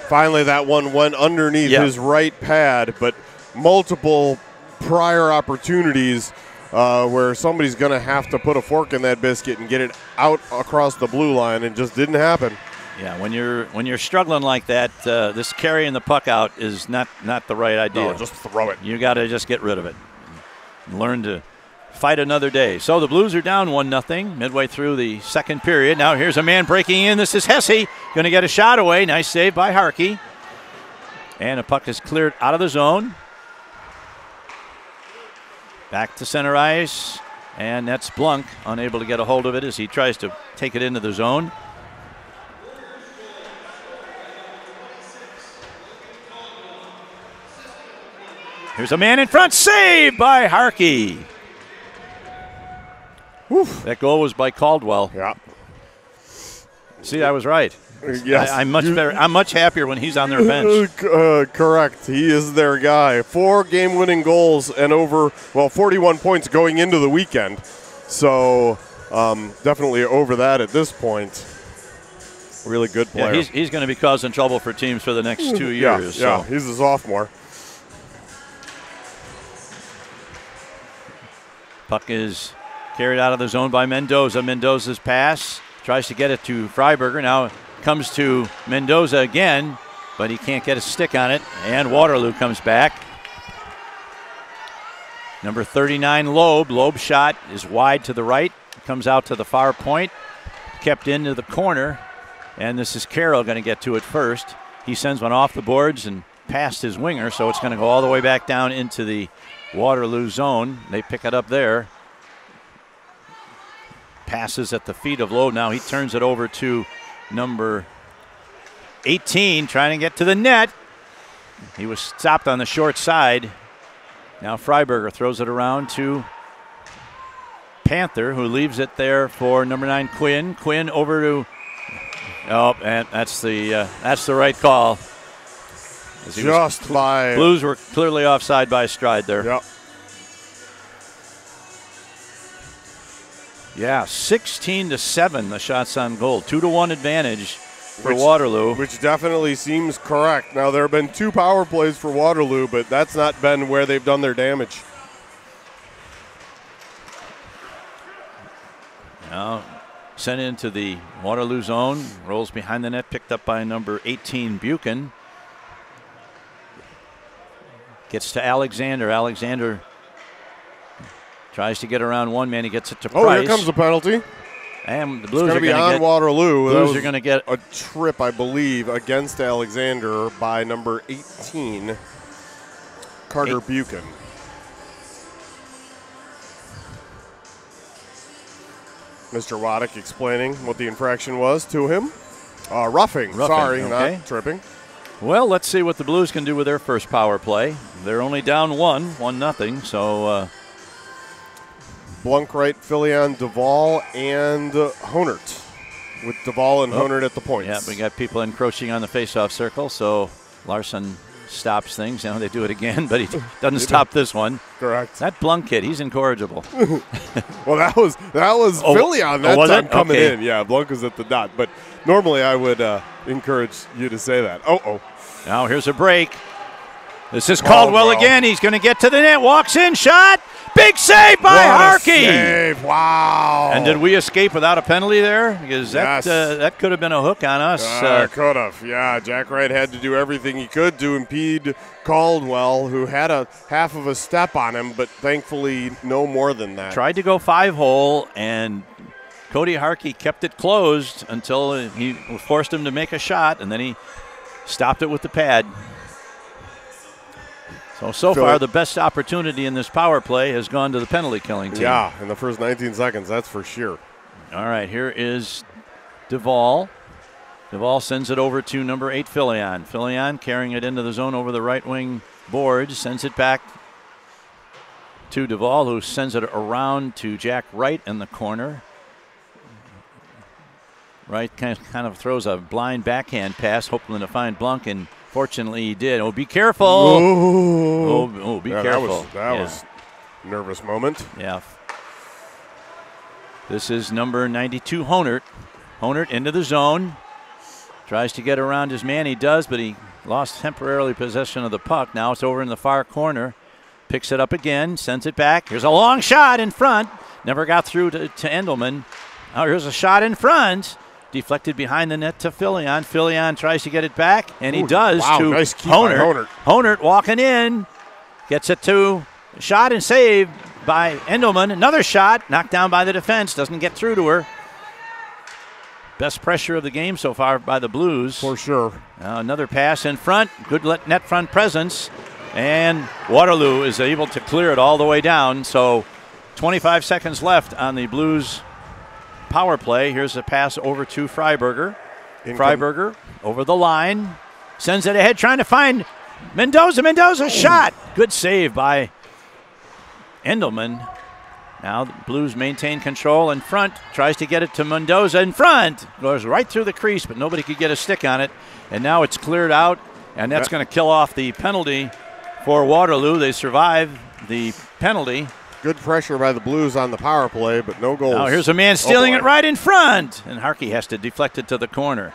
finally that one went underneath his right pad, but multiple prior opportunities where somebody's going to have to put a fork in that biscuit and get it out across the blue line, and just didn't happen. Yeah, when you're struggling like that, this carrying the puck out is not the right idea. No, just throw it. You got to just get rid of it. Learn to fight another day. So the Blues are down 1-0 midway through the second period. Now here's a man breaking in. This is Hesse. Going to get a shot away. Nice save by Harkey. And a puck is cleared out of the zone. Back to center ice. And that's Blunk, unable to get a hold of it as he tries to take it into the zone. Here's a man in front, saved by Harkey. Oof. That goal was by Caldwell. Yeah. See, I was right. Yes. I'm much better. I'm much happier when he's on their bench. Correct. He is their guy. 4 game-winning goals and 41 points going into the weekend. So definitely over that at this point. Really good player. Yeah, he's going to be causing trouble for teams for the next 2 years. Yeah, he's a sophomore. Puck is carried out of the zone by Mendoza. Mendoza's pass tries to get it to Freiberger. Now comes to Mendoza again, but he can't get a stick on it. And Waterloo comes back. Number 39, Loeb. Loeb's shot is wide to the right. Comes out to the far point. Kept into the corner. And this is Carroll going to get to it first. He sends one off the boards and past his winger, so it's going to go all the way back down into the Waterloo zone. They pick it up there. Passes at the feet of Loeb. Now he turns it over to number 18, trying to get to the net. He was stopped on the short side. Now Freiberger throws it around to Panther, who leaves it there for number 9, Quinn. Quinn over to, and that's the right call. Blues were clearly offside by Stride there. Yep. Yeah, 16-7 the shots on goal. 2-1 advantage for Waterloo. Which definitely seems correct. Now, there have been 2 power plays for Waterloo, but that's not been where they've done their damage. Now sent into the Waterloo zone. Rolls behind the net, picked up by number 18, Buchan. Gets to Alexander. Alexander tries to get around one man. He gets it to Price. Oh, here comes the penalty. And the Blues are going to be on Waterloo. Blues are going to get a trip, I believe, against Alexander by number 18, Carter Buchan. Mr. Waddick explaining what the infraction was to him. Roughing. Sorry, okay. Not tripping. Well, let's see what the Blues can do with their first power play. They're only down 1-0, so Blunkright, Filion, Duvall, and Honert, with Duvall and Honert at the points. Yeah, we got people encroaching on the faceoff circle, so Larson stops things. Now they do it again, but he doesn't stop this one. Correct. That Blunk kid, he's incorrigible. Well, that was Filion that time coming in. Yeah, Blunk was at the dot, but normally I would encourage you to say that. Now here's a break. This is Caldwell again. He's going to get to the net. Walks in, shot. Big save by Harkey. Save. Wow. And did we escape without a penalty there? Because that could have been a hook on us. Could have. Yeah, Jack Wright had to do everything he could to impede Caldwell, who had a half of a step on him, but thankfully no more than that. Tried to go 5-hole, and Cody Harkey kept it closed until he forced him to make a shot, and then he stopped it with the pad. So far, the best opportunity in this power play has gone to the penalty killing team. Yeah, in the first 19 seconds, that's for sure. All right, here is Duvall. Duvall sends it over to number 8, Filion. Filion carrying it into the zone over the right wing boards, sends it back to Duvall, who sends it around to Jack Wright in the corner. Wright kind of throws a blind backhand pass, hoping to find Blunk, and fortunately he did. Oh, be careful. Be careful. That was a nervous moment. Yeah. This is number 92, Honert. Honert into the zone. Tries to get around his man. He does, but he lost temporarily possession of the puck. Now it's over in the far corner. Picks it up again, sends it back. Here's a long shot in front. Never got through to Endelman. Now here's a shot in front. Deflected behind the net to Filion. Filion tries to get it back, and he does to nice keep Honert. Honert walking in. Gets it to shot and save by Endelman. Another shot, knocked down by the defense. Doesn't get through to her. Best pressure of the game so far by the Blues. For sure. Another pass in front. Good net front presence. And Waterloo is able to clear it all the way down. So 25 seconds left on the Blues power play. Here's a pass over to Freiberger. Freiberger over the line. Sends it ahead, trying to find Mendoza shot. Good save by Endelman. Now the Blues maintain control in front. Tries to get it to Mendoza in front. Goes right through the crease, but nobody could get a stick on it. And now it's cleared out, and that's going to kill off the penalty for Waterloo. They survive the penalty. Good pressure by the Blues on the power play, but no goals. Now here's a man stealing it right in front, and Harkey has to deflect it to the corner.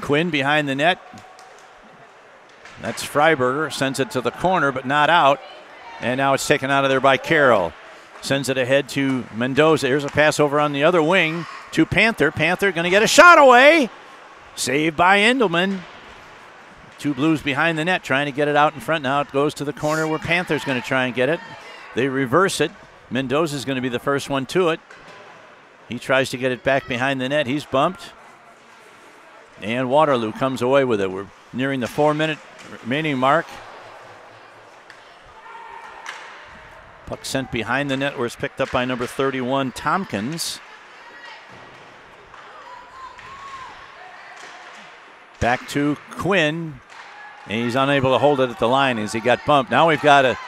Quinn behind the net. That's Freiberger. Sends it to the corner, but not out. And now it's taken out of there by Carroll. Sends it ahead to Mendoza. Here's a pass over on the other wing to Panther. Panther going to get a shot away. Saved by Endelman. Two Blues behind the net trying to get it out in front. Now it goes to the corner where Panther's going to try and get it. They reverse it. Mendoza's going to be the first one to it. He tries to get it back behind the net. He's bumped. And Waterloo comes away with it. We're nearing the 4-minute remaining mark. Puck sent behind the net where it's picked up by number 31, Tompkins. Back to Quinn. And he's unable to hold it at the line as he got bumped. Now we've got a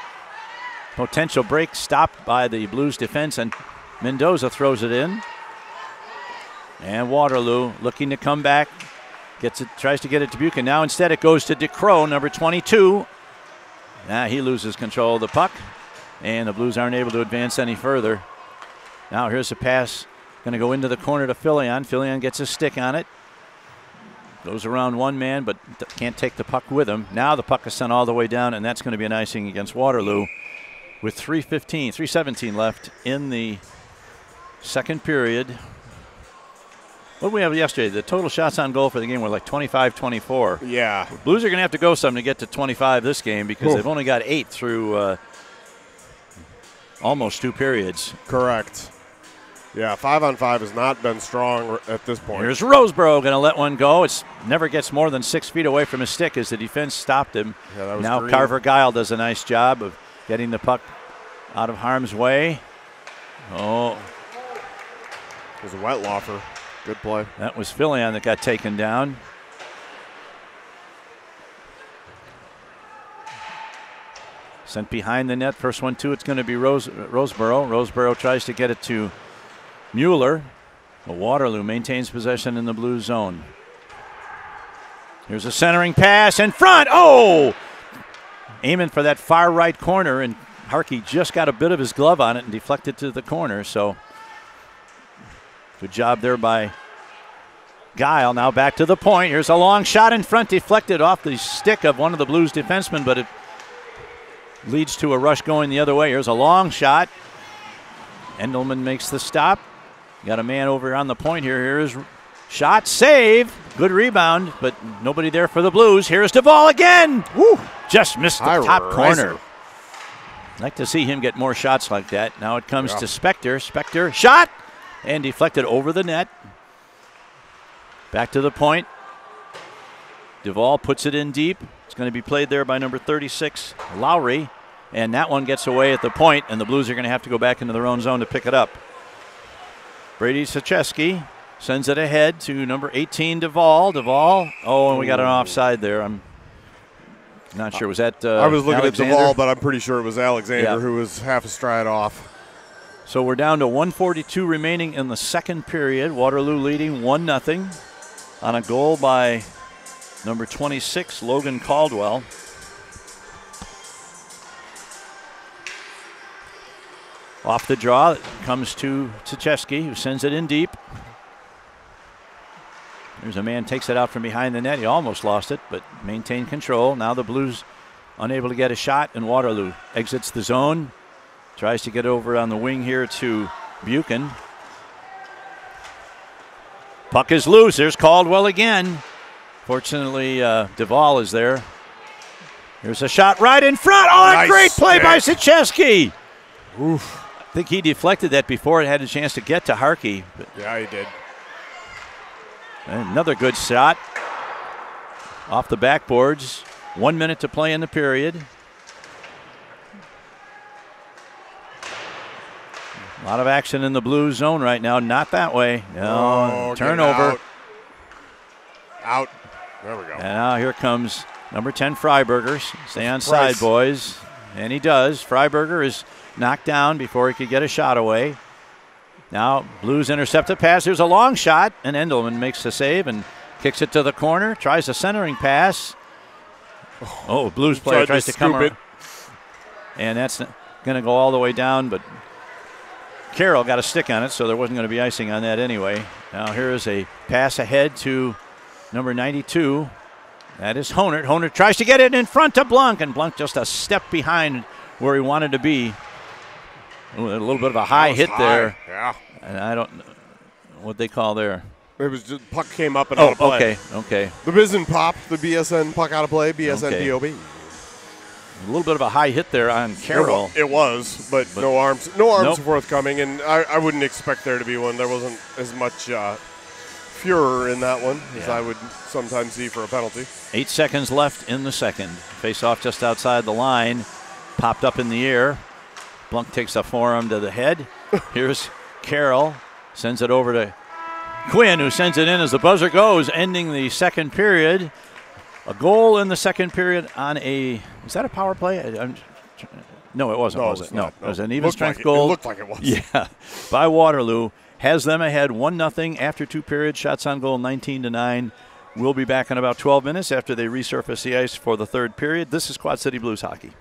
potential break stopped by the Blues defense, and Mendoza throws it in. And Waterloo looking to come back. Gets it, tries to get it to Buchan. Now instead it goes to DeCrow, number 22. Now he loses control of the puck, and the Blues aren't able to advance any further. Now here's a pass. Going to go into the corner to Filion. Filion gets a stick on it. Goes around one man, but can't take the puck with him. Now the puck is sent all the way down, and that's going to be an icing against Waterloo with 3:17 left in the second period. What did we have yesterday? The total shots on goal for the game were like 25-24. Yeah. Blues are going to have to go some to get to 25 this game because they've only got 8 through almost 2 periods. Correct. Yeah, 5-on-5 has not been strong at this point. Here's Roseborough going to let one go. It never gets more than 6 feet away from his stick as the defense stopped him. Yeah, that was now green. Carver Guile does a nice job of getting the puck out of harm's way. Oh. It was a Wetlaufer. Good play. That was Filion that got taken down. Sent behind the net. First one, too. It's going to be Roseborough. Roseborough tries to get it to Mueller. But Waterloo maintains possession in the blue zone. Here's a centering pass in front. Oh! Aiming for that far right corner, and Harkey just got a bit of his glove on it and deflected to the corner. So good job there by Guile. Now back to the point. Here's a long shot in front, deflected off the stick of one of the Blues defensemen, but it leads to a rush going the other way. Here's a long shot. Endelman makes the stop. Got a man over on the point here. Here's shot, save. Good rebound, but nobody there for the Blues. Here's Duvall again. Woo! Just missed the top corner. Like to see him get more shots like that. Now it comes to Spector. Spector, shot, and deflected over the net. Back to the point. Duvall puts it in deep. It's going to be played there by number 36, Lowry. And that one gets away at the point, and the Blues are going to have to go back into their own zone to pick it up. Brady Sacheski sends it ahead to number 18, Duvall. Duvall. Oh, and we got an offside there. I'm not sure. Was that I was looking Alexander? at Duvall, but I'm pretty sure it was Alexander who was half a stride off. So we're down to 1:42 remaining in the second period. Waterloo leading 1-0 on a goal by number 26, Logan Caldwell. Off the draw, it comes to Tchesky, who sends it in deep. There's a man, takes it out from behind the net. He almost lost it, but maintained control. Now the Blues unable to get a shot, and Waterloo exits the zone. Tries to get over on the wing here to Buchan. Puck is loose. There's Caldwell again. Fortunately, Duvall is there. Here's a shot right in front. Oh, nice. A great play by Tchesky. Oof. I think he deflected that before it had a chance to get to Harkey. But yeah, he did. Another good shot off the backboards. 1 minute to play in the period. A lot of action in the blue zone right now. Not that way. No, turnover. Out. There we go. And now here comes number 10, Freiberger. Stay on Price. side, boys. And he does. Freiberger is knocked down before he could get a shot away. Now Blues intercept the pass. There's a long shot, and Endelman makes the save and kicks it to the corner. Tries a centering pass. Oh, Blues player tries to come around. And that's going to go all the way down, but Carroll got a stick on it, so there wasn't going to be icing on that anyway. Now here is a pass ahead to number 92. That is Honert. Honert tries to get it in front to Blunk, and Blunk just a step behind where he wanted to be. Ooh, a little bit of a high hit there. Yeah. And I don't know what they call there. It was just puck came up and out of play. Okay. The Bizen pop, the BSN puck out of play, BSN Okay. DOB. A little bit of a high hit there on Carroll. It was, but no arms. No arms Nope. forthcoming, and I wouldn't expect there to be one. There wasn't as much furor in that one as I would sometimes see for a penalty. 8 seconds left in the second. Face off just outside the line. Popped up in the air. Blunk takes a forearm to the head. Here's Carroll. Sends it over to Quinn, who sends it in as the buzzer goes, ending the second period. A goal in the second period on a, was that a power play? No, it wasn't, was it? No, it was an even strength goal. It looked like it was. Yeah, by Waterloo. Has them ahead 1-0 after 2 periods. Shots on goal 19-9. We'll be back in about 12 minutes after they resurface the ice for the third period. This is Quad City Blues hockey.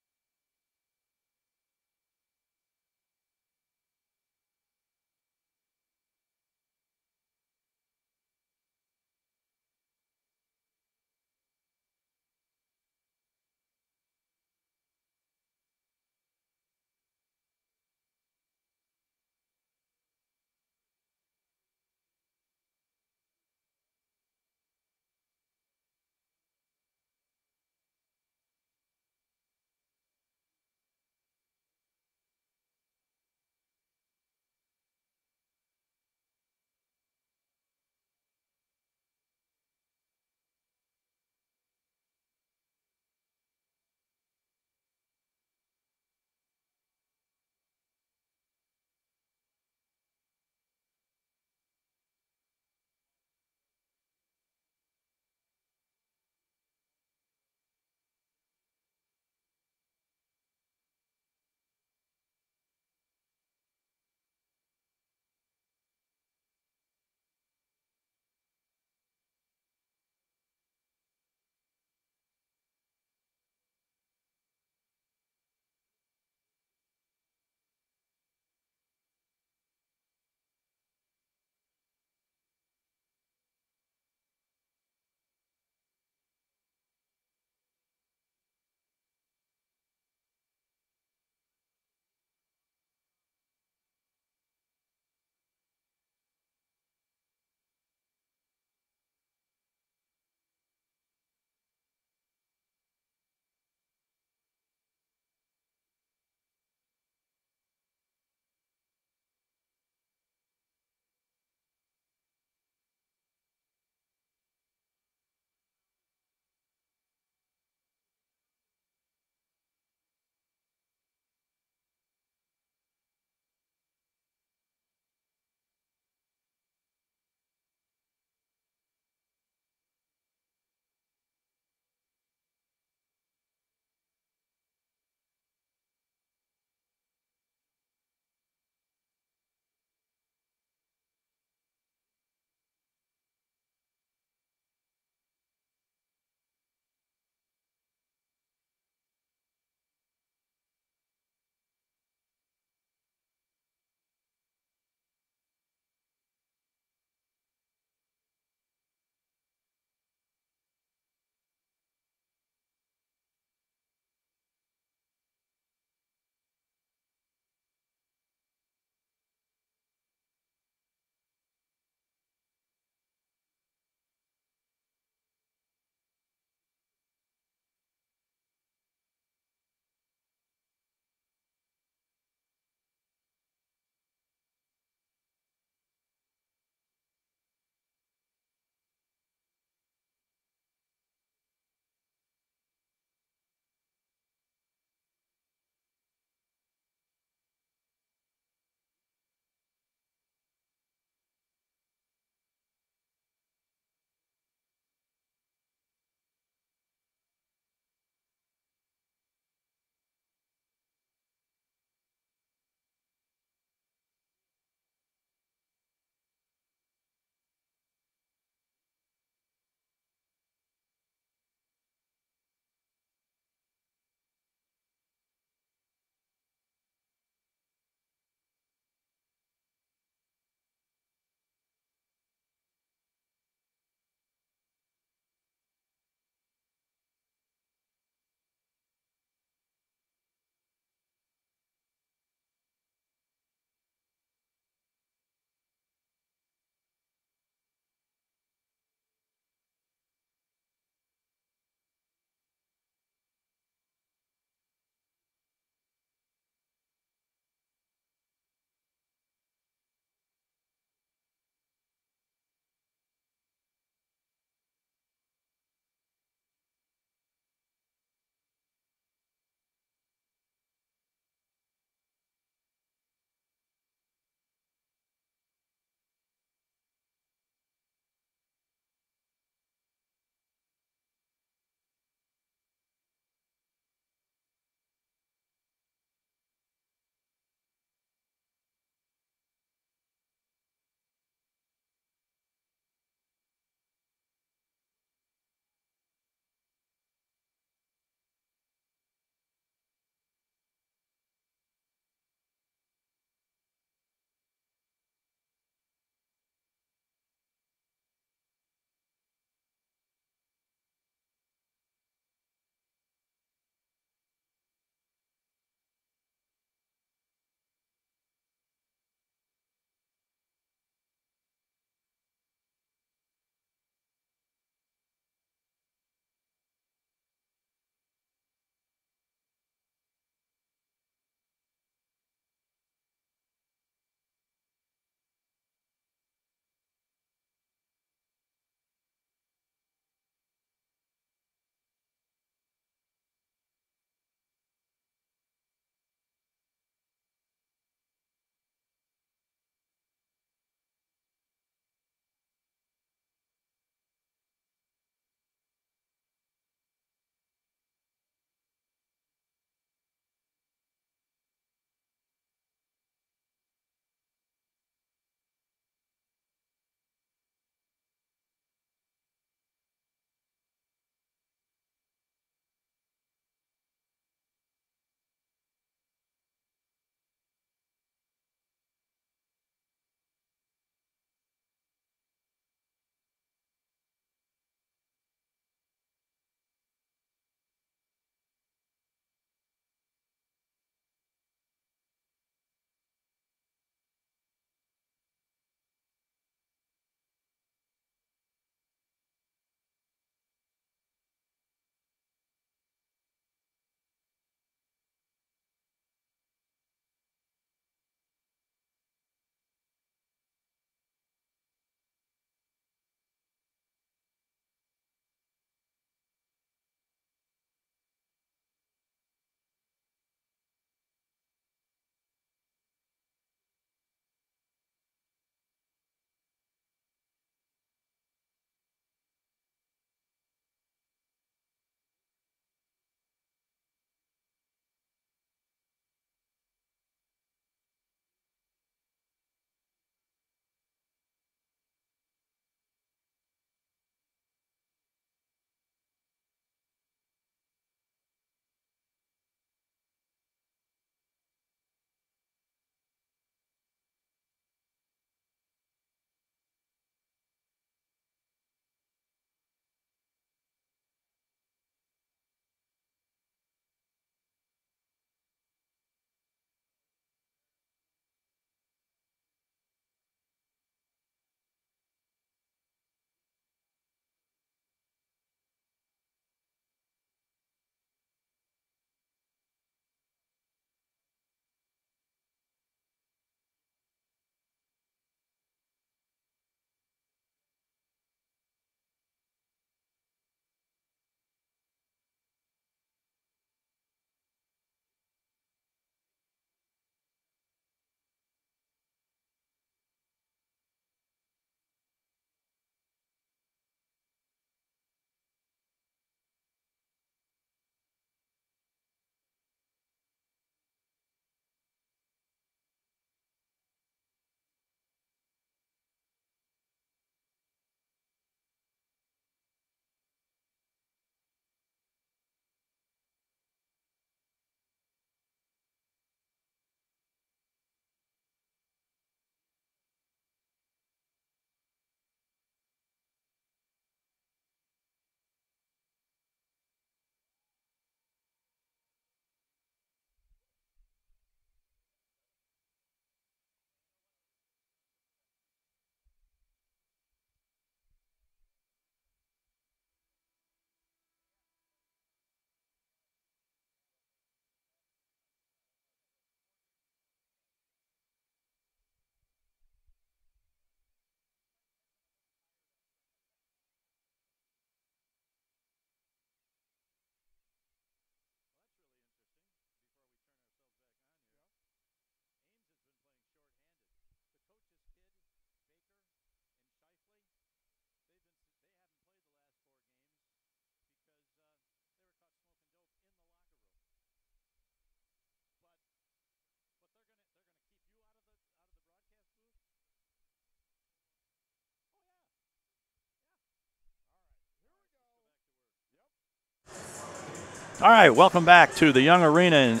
All right, welcome back to the Young Arena in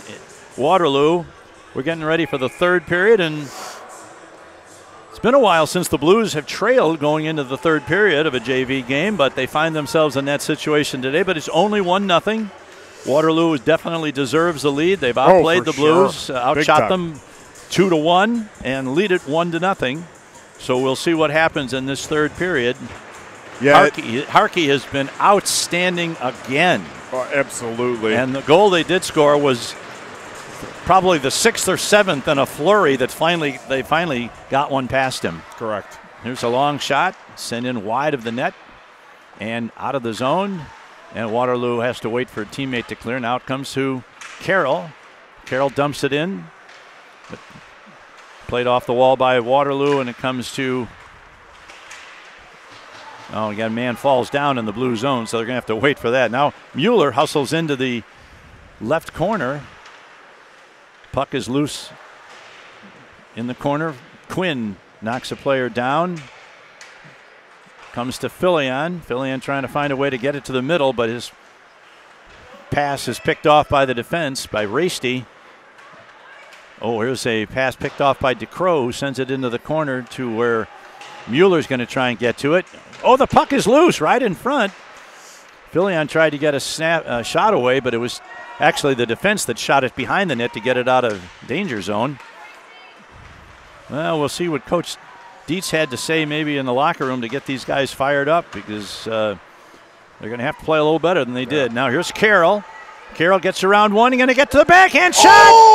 Waterloo. We're getting ready for the third period, and it's been a while since the Blues have trailed going into the third period of a JV game, but they find themselves in that situation today. But it's only 1-0. Waterloo definitely deserves the lead. They've outplayed the Blues, outshot them 2-1, and lead it 1-0. So we'll see what happens in this third period. Yeah, Harkey has been outstanding again. Oh, absolutely. And the goal they did score was probably the 6th or 7th in a flurry that they finally got one past him. Correct. Here's a long shot, sent in wide of the net and out of the zone. And Waterloo has to wait for a teammate to clear. Now it comes to Carroll. Carroll dumps it in. But played off the wall by Waterloo, and it comes to, oh, again, man falls down in the blue zone, so they're going to have to wait for that. Now Mueller hustles into the left corner. Puck is loose in the corner. Quinn knocks a player down. Comes to Filion. Filion trying to find a way to get it to the middle, but his pass is picked off by the defense, by Varsity. Oh, here's a pass picked off by DeCrow, who sends it into the corner to where Mueller's going to try and get to it. Oh, the puck is loose right in front. Filion tried to get a shot away, but it was actually the defense that shot it behind the net to get it out of danger zone. Well, we'll see what Coach Dietz had to say maybe in the locker room to get these guys fired up, because they're going to have to play a little better than they did. Now here's Carroll. Carroll gets around one. He's going to get to the backhand shot.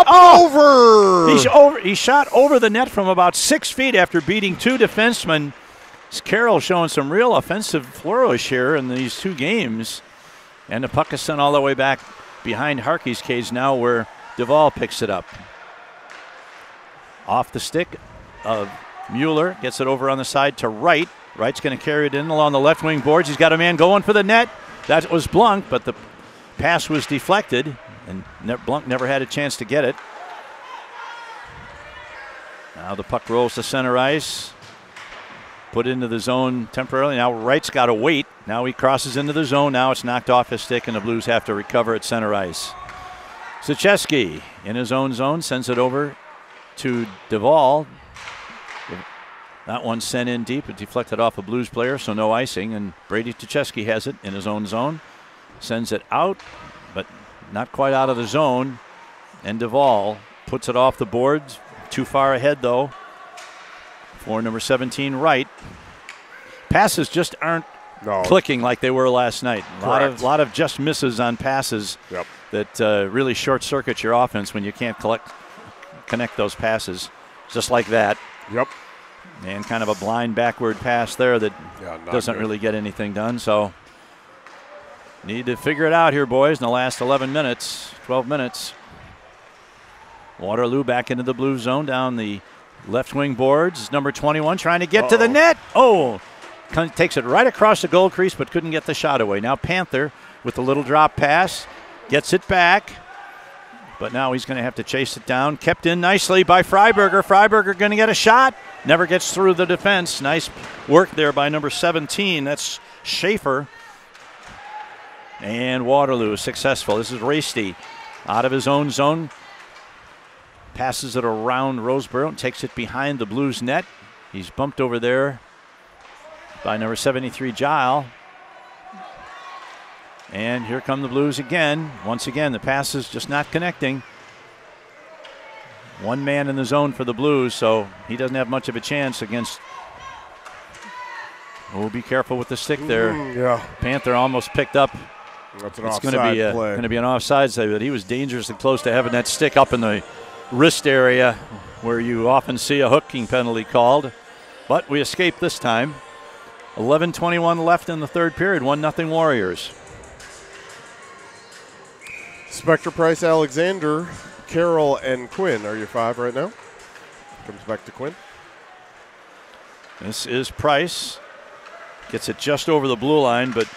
Over. He shot over the net from about 6 feet after beating two defensemen. Carroll showing some real offensive flourish here in these two games. And the puck is sent all the way back behind Harkey's cage now, where Duvall picks it up. Off the stick of Mueller, gets it over on the side to Wright. Wright's going to carry it in along the left wing boards. He's got a man going for the net. That was Blunk, but the pass was deflected, and Blunk never had a chance to get it. Now the puck rolls to center ice. Put into the zone temporarily. Now Wright's got to wait. Now he crosses into the zone. Now it's knocked off his stick, and the Blues have to recover at center ice. Zacheski in his own zone sends it over to Duvall. That one sent in deep. It deflected off a Blues player, so no icing. And Brady Zacheski has it in his own zone. Sends it out, but not quite out of the zone. And Duvall puts it off the boards. Too far ahead, though, for number 17, Wright. Passes just aren't clicking like they were last night. A lot of just misses on passes that really short-circuit your offense when you can't connect those passes. Just like that. Yep. And kind of a blind backward pass there that doesn't really get anything done. So need to figure it out here, boys, in the last 12 minutes. Waterloo back into the blue zone down the left wing boards. Number 21 trying to get to the net. Oh, takes it right across the goal crease, but couldn't get the shot away. Now Panther with a little drop pass, gets it back. But now he's going to have to chase it down. Kept in nicely by Freiberger. Freiberger going to get a shot. Never gets through the defense. Nice work there by number 17. That's Schaefer. And Waterloo is successful. This is Varsity out of his own zone. Passes it around Roseboro and takes it behind the Blues net. He's bumped over there by number 73, Gile. And here come the Blues again. Once again, the pass is just not connecting. One man in the zone for the Blues, so he doesn't have much of a chance against. Oh, be careful with the stick there. Panther almost picked up. That's an it's offside play. It's going to be an offside save, but he was dangerously close to having that stick up in the wrist area where you often see a hooking penalty called. But we escaped this time. 11:21 left in the third period. 1-0 Warriors. Spectre, Price, Alexander, Carroll, and Quinn are your five right now. Comes back to Quinn. This is Price. Gets it just over the blue line, but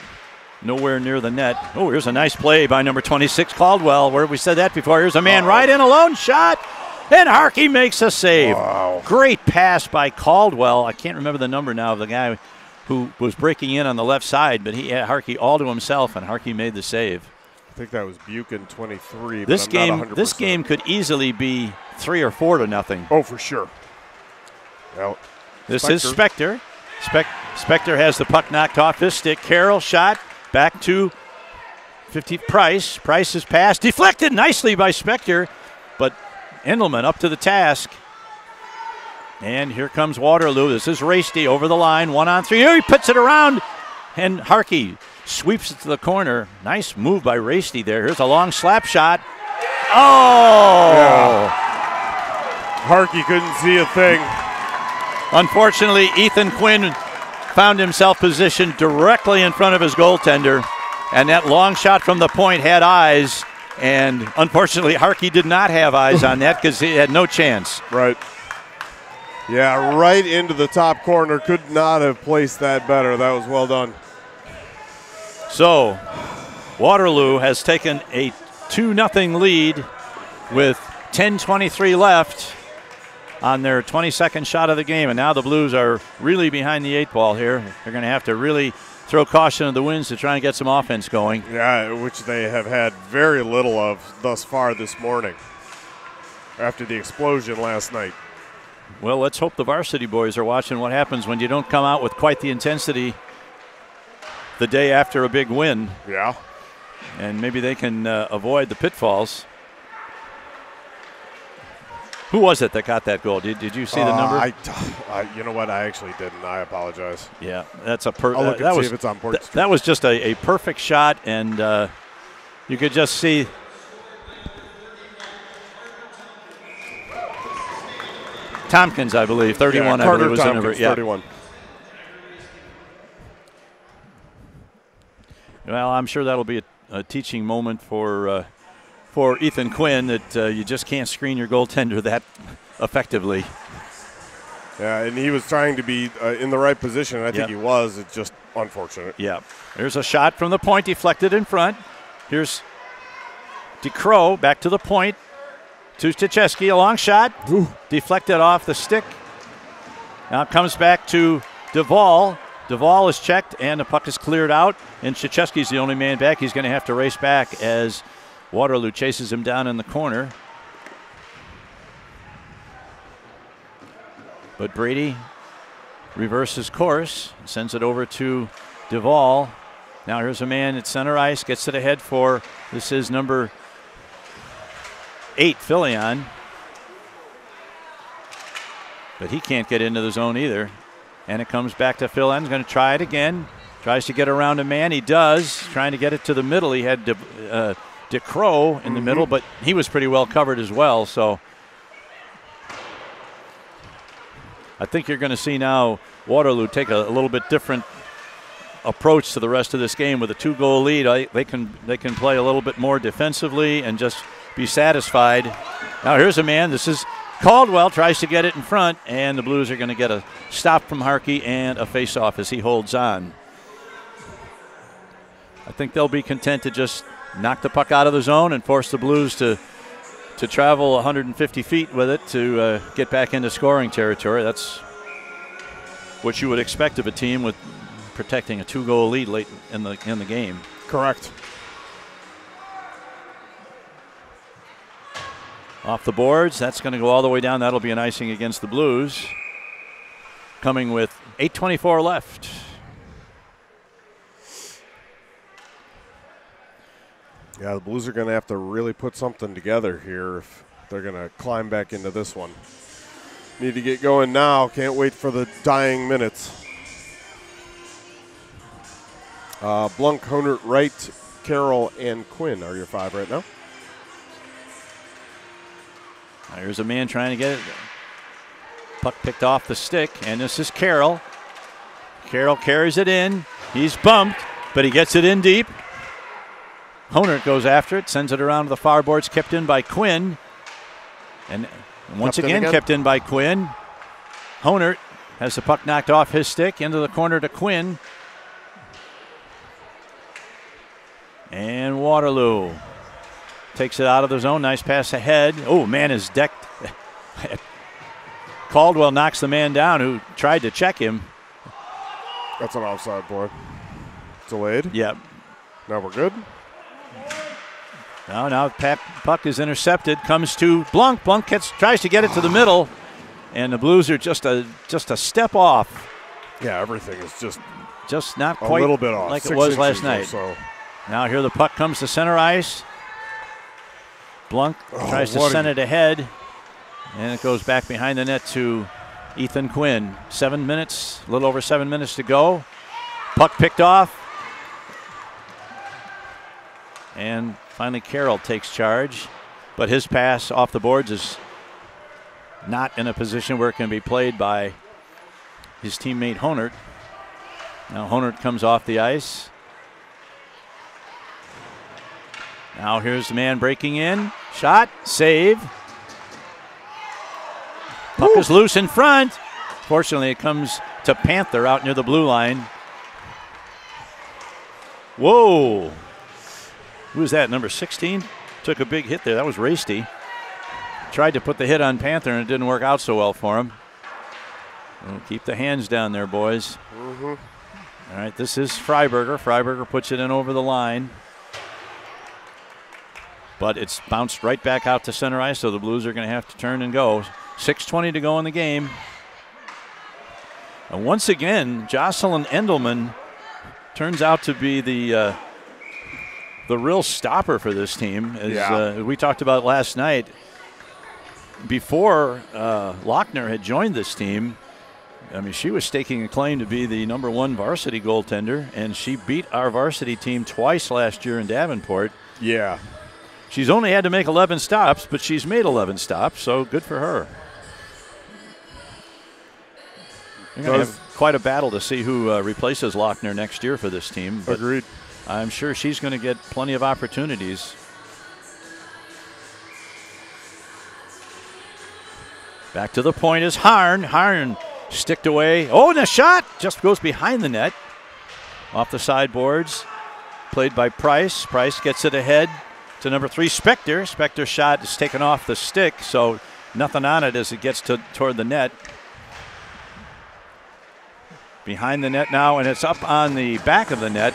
nowhere near the net. Oh, here's a nice play by number 26, Caldwell. Where we said that before. Here's a man right in, a lone shot, and Harkey makes a save. Wow. Great pass by Caldwell. I can't remember the number now of the guy who was breaking in on the left side, but he had Harkey all to himself, and Harkey made the save. think that was Buchan 23. This but I'm game, not 100%. this game could easily be 3 or 4 to nothing. Oh, for sure. Well, this is Spector. Spector has the puck knocked off his stick. Carroll shot back to 50 Price. Price is passed, deflected nicely by Spector, but Endelman up to the task. And here comes Waterloo. This is Rasty over the line, 1-on-3. Here he puts it around, and Harkey sweeps it to the corner. Nice move by Rasty there. Here's a long slap shot. Oh! Yeah. Harkey couldn't see a thing. Unfortunately, Ethan Quinn found himself positioned directly in front of his goaltender, and that long shot from the point had eyes, and unfortunately Harkey did not have eyes on that because he had no chance. Right. Yeah, right into the top corner. Could not have placed that better. That was well done. So Waterloo has taken a 2-0 lead with 10:23 left on their 22nd shot of the game, and now the Blues are really behind the 8 ball here. They're going to have to really throw caution to the winds to try and get some offense going. Yeah, which they have had very little of thus far this morning after the explosion last night. Well, let's hope the Varsity boys are watching what happens when you don't come out with quite the intensity the day after a big win. Yeah. And maybe they can avoid the pitfalls. Who was it that got that goal? Did you see the number? You know what? I actually didn't. I apologize. Yeah, that's a I'll look and see if it's on board. That was just a perfect shot, and you could just see. Tompkins, I believe, 31. Yeah, Carter I believe was the Tompkins, number. Yeah. 31. Well, I'm sure that'll be a teaching moment for Ethan Quinn that you just can't screen your goaltender that effectively. Yeah, and he was trying to be in the right position, and I think he was. It's just unfortunate. Yeah. There's a shot from the point, deflected in front. Here's DeCrow back to the point. To Stachewski, a long shot. Ooh. Deflected off the stick. Now it comes back to Duvall. Duvall is checked, and the puck is cleared out. And Stachewski's the only man back. He's going to have to race back as Waterloo chases him down in the corner. But Brady reverses course, sends it over to Duvall. Now here's a man at center ice, gets it ahead for, this is number 8, Filion. But he can't get into the zone either. And it comes back to Phil En's going to try it again. Tries to get around a man. He does. Trying to get it to the middle. He had DeCrow in the middle, but he was pretty well covered as well. So I think you're going to see now Waterloo take a little bit different approach to the rest of this game with a 2-goal lead. They can play a little bit more defensively and just be satisfied. Now here's a man. This is Caldwell, tries to get it in front, and the Blues are going to get a stop from Harkey and a face-off as he holds on. I think they'll be content to just knock the puck out of the zone and force the Blues to travel 150 feet with it to get back into scoring territory. That's what you would expect of a team with protecting a 2-goal lead late in the game. Correct. Off the boards, that's going to go all the way down. That'll be an icing against the Blues. Coming with 8:24 left. Yeah, the Blues are going to have to really put something together here if they're going to climb back into this one. Need to get going now. Can't wait for the dying minutes. Blunk, Honert, Wright, Carroll, and Quinn are your 5 right now. There's a man trying to get it. Puck picked off the stick, and this is Carroll. Carroll carries it in. He's bumped, but he gets it in deep. Honert goes after it, sends it around to the far boards, kept in by Quinn. And once again kept in by Quinn. Honert has the puck knocked off his stick, into the corner to Quinn. And Waterloo takes it out of the zone. Nice pass ahead. Oh, man is decked. Caldwell knocks the man down who tried to check him. That's an offside, boy. Delayed. Yep. Now we're good. Now puck is intercepted, comes to Blunk. Blunk tries to get it to the middle, and the Blues are just a step off. Yeah, everything is just not quite a little bit off, like it was last night. So. Now here the puck comes to center ice. Blunk tries to send it ahead, and it goes back behind the net to Ethan Quinn. A little over 7 minutes to go. Puck picked off. And finally Carroll takes charge, but his pass off the boards is not in a position where it can be played by his teammate Honert. Now Honert comes off the ice. Now here's the man breaking in. Shot, save. Puck is loose in front. Fortunately, it comes to Panther out near the blue line. Whoa. Who was that, number 16? Took a big hit there. That was Rasty. Tried to put the hit on Panther, and it didn't work out so well for him. We'll keep the hands down there, boys. All right, this is Freiberger. Freiberger puts it in over the line. But it's bounced right back out to center ice, so the Blues are going to have to turn and go. 6:20 to go in the game. And once again, Jocelyn Endelman turns out to be the real stopper for this team. As we talked about last night, before Lochner had joined this team, I mean, she was staking a claim to be the #1 varsity goaltender, and she beat our varsity team twice last year in Davenport. Yeah. She's only had to make 11 stops, but she's made 11 stops, so good for her. They're going to have quite a battle to see who replaces Lochner next year for this team. Agreed. I'm sure she's going to get plenty of opportunities. Back to the point is Harn. Harn sticked away. Oh, and a shot just goes behind the net. Off the sideboards. Played by Price. Price gets it ahead to number 3, Spector. Spector's shot is taken off the stick, so nothing on it as it gets toward the net. Behind the net now, and it's up on the back of the net.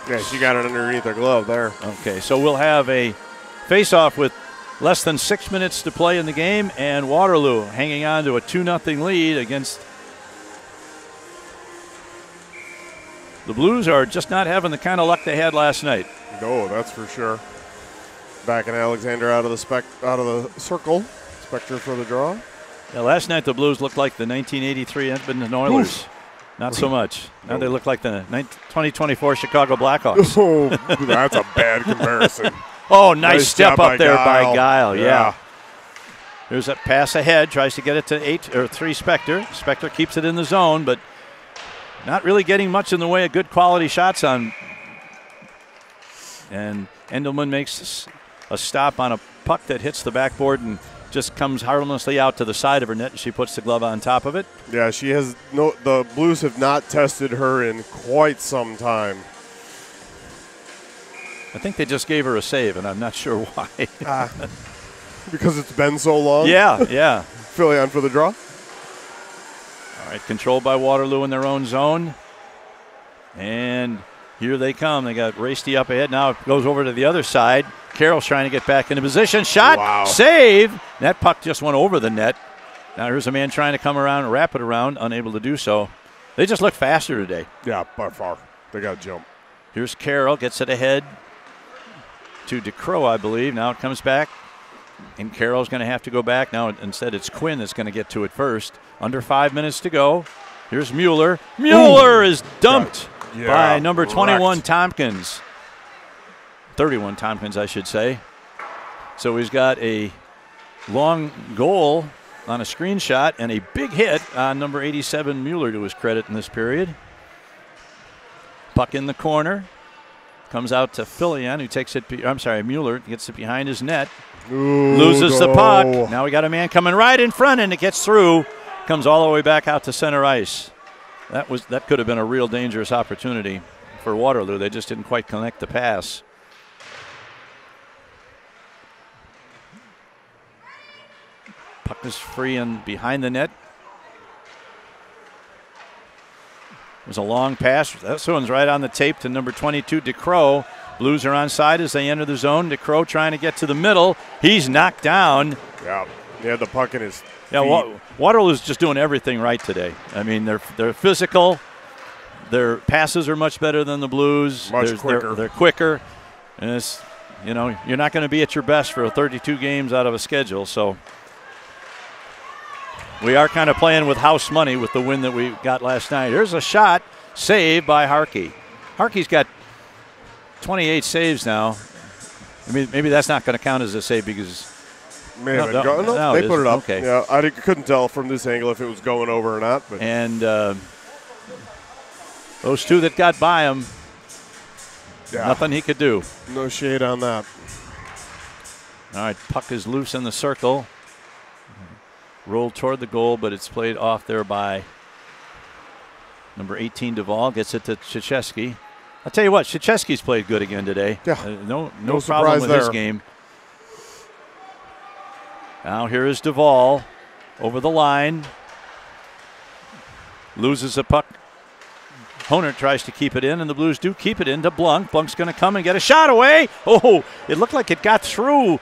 Yeah, she got it underneath her glove there. Okay, so we'll have a face-off with less than 6 minutes to play in the game, and Waterloo hanging on to a 2-0 lead against. The Blues are just not having the kind of luck they had last night. No, that's for sure. Backing Alexander out of the circle. Spector for the draw. Yeah, last night the Blues looked like the 1983 Edmonton Oilers. Oof. Not so much. Now they look like the 2024 Chicago Blackhawks. Oh, that's a bad comparison. Oh, nice step up there by Guile. Yeah. There's a pass ahead. Tries to get it to 3 Spector. Spector keeps it in the zone, but not really getting much in the way of good quality shots on. And Endelman makes a stop on a puck that hits the backboard and just comes harmlessly out to the side of her net, and she puts the glove on top of it. Yeah, she has the Blues have not tested her in quite some time. I think they just gave her a save, and I'm not sure why. Because it's been so long? Yeah. Philly on for the draw. All right, controlled by Waterloo in their own zone. And here they come. They got Rasty up ahead. Now it goes over to the other side. Carroll's trying to get back into position. Shot, wow. Save. That puck just went over the net. Now here's a man trying to come around and wrap it around, unable to do so. They just look faster today. Yeah, by far. They got to jump. Here's Carroll, gets it ahead to DeCrow, I believe. Now it comes back, and Carroll's going to have to go back. Now instead it's Quinn that's going to get to it first. Under 5 minutes to go. Here's Mueller. Mueller is dumped by number 21, Tompkins. 31 Tompkins, I should say. So he's got a long goal on a screenshot and a big hit on number 87, Mueller, to his credit in this period. Puck in the corner. Comes out to Fillion, who takes it. Mueller gets it behind his net. Loses the puck. Now we got a man coming right in front, and it gets through. Comes all the way back out to center ice. That could have been a real dangerous opportunity for Waterloo. They just didn't quite connect the pass. Puck is free and behind the net. It was a long pass. This one's right on the tape to number 22, DeCrow. Blues are onside as they enter the zone. DeCrow trying to get to the middle. He's knocked down. Yeah, he had the puck in his feet. Waterloo's just doing everything right today. I mean, they're physical. Their passes are much better than the Blues. Much quicker. They're quicker. And it's, you know, you're not going to be at your best for 32 games out of a schedule. So we are kind of playing with house money with the win that we got last night. Here's a shot saved by Harkey. Harkey's got 28 saves now. I mean, maybe that's not going to count as a save because they put it up. Okay. Yeah, I couldn't tell from this angle if it was going over or not. But. And those two that got by him, nothing he could do. No shade on that. All right, puck is loose in the circle. Rolled toward the goal, but it's played off there by number 18, Duvall. Gets it to Krzyzewski. I'll tell you what, Krzyzewski's played good again today. Yeah. No problem with his game. Now here is Duvall over the line. Loses the puck. Honer tries to keep it in, and the Blues do keep it in to Blunk. Blunk's going to come and get a shot away. Oh, it looked like it got through,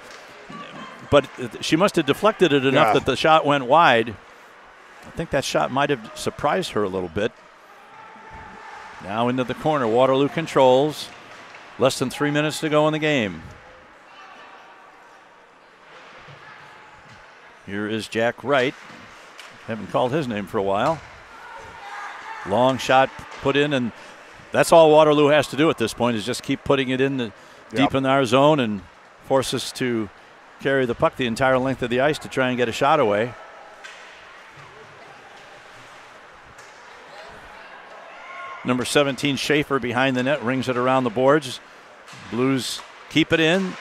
but she must have deflected it enough that the shot went wide. I think that shot might have surprised her a little bit. Now into the corner. Waterloo controls. Less than 3 minutes to go in the game. Here is Jack Wright. Haven't called his name for a while. Long shot put in, and that's all Waterloo has to do at this point is just keep putting it in deep in our zone and force us to carry the puck the entire length of the ice to try and get a shot away. Number 17, Schaefer, behind the net, rings it around the boards. Blues keep it in,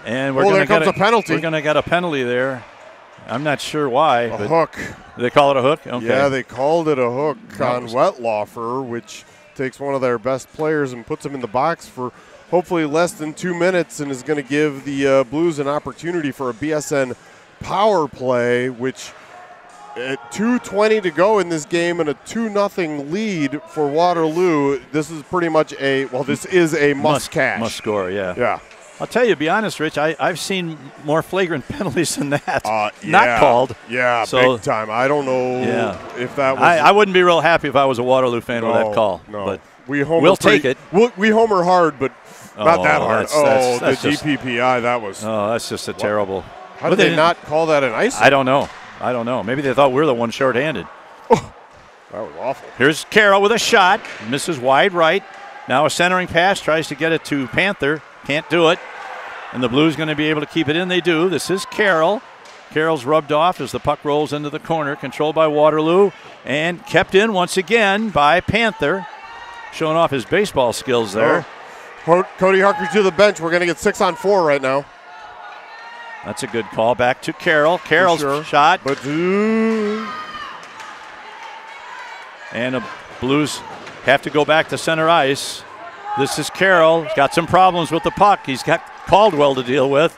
and we're going to get a penalty. We're going to get a penalty there. I'm not sure why. A hook. They call it a hook? Okay. Yeah, they called it a hook on Wettlaufer, which takes one of their best players and puts him in the box for hopefully less than 2 minutes and is going to give the Blues an opportunity for a BSN power play, which at 2:20 to go in this game and a 2-0 lead for Waterloo, this is pretty much this is a must catch. Must score, yeah. Yeah. I'll tell you, to be honest, Rich, I've seen more flagrant penalties than that. Not called. Yeah, so, big time. I don't know if that was. I wouldn't be real happy if I was a Waterloo fan with that call. No, but we'll take it. We homer hard, but not that hard. That's the GPPI, that was. Oh, that's just a terrible. How did they not call that an ice? I don't know. Maybe they thought we were the one shorthanded. Oh, that was awful. Here's Carroll with a shot. Misses wide right. Now a centering pass. Tries to get it to Panther. Can't do it. And the Blues going to be able to keep it in. They do. This is Carroll. Carroll's rubbed off as the puck rolls into the corner. Controlled by Waterloo. And kept in once again by Panther. Showing off his baseball skills there. Cody Harker to the bench. We're going to get 6-on-4 right now. That's a good call. Back to Carroll. Carroll's shot. And the Blues have to go back to center ice. This is Carroll. He's got some problems with the puck. He's got Caldwell to deal with.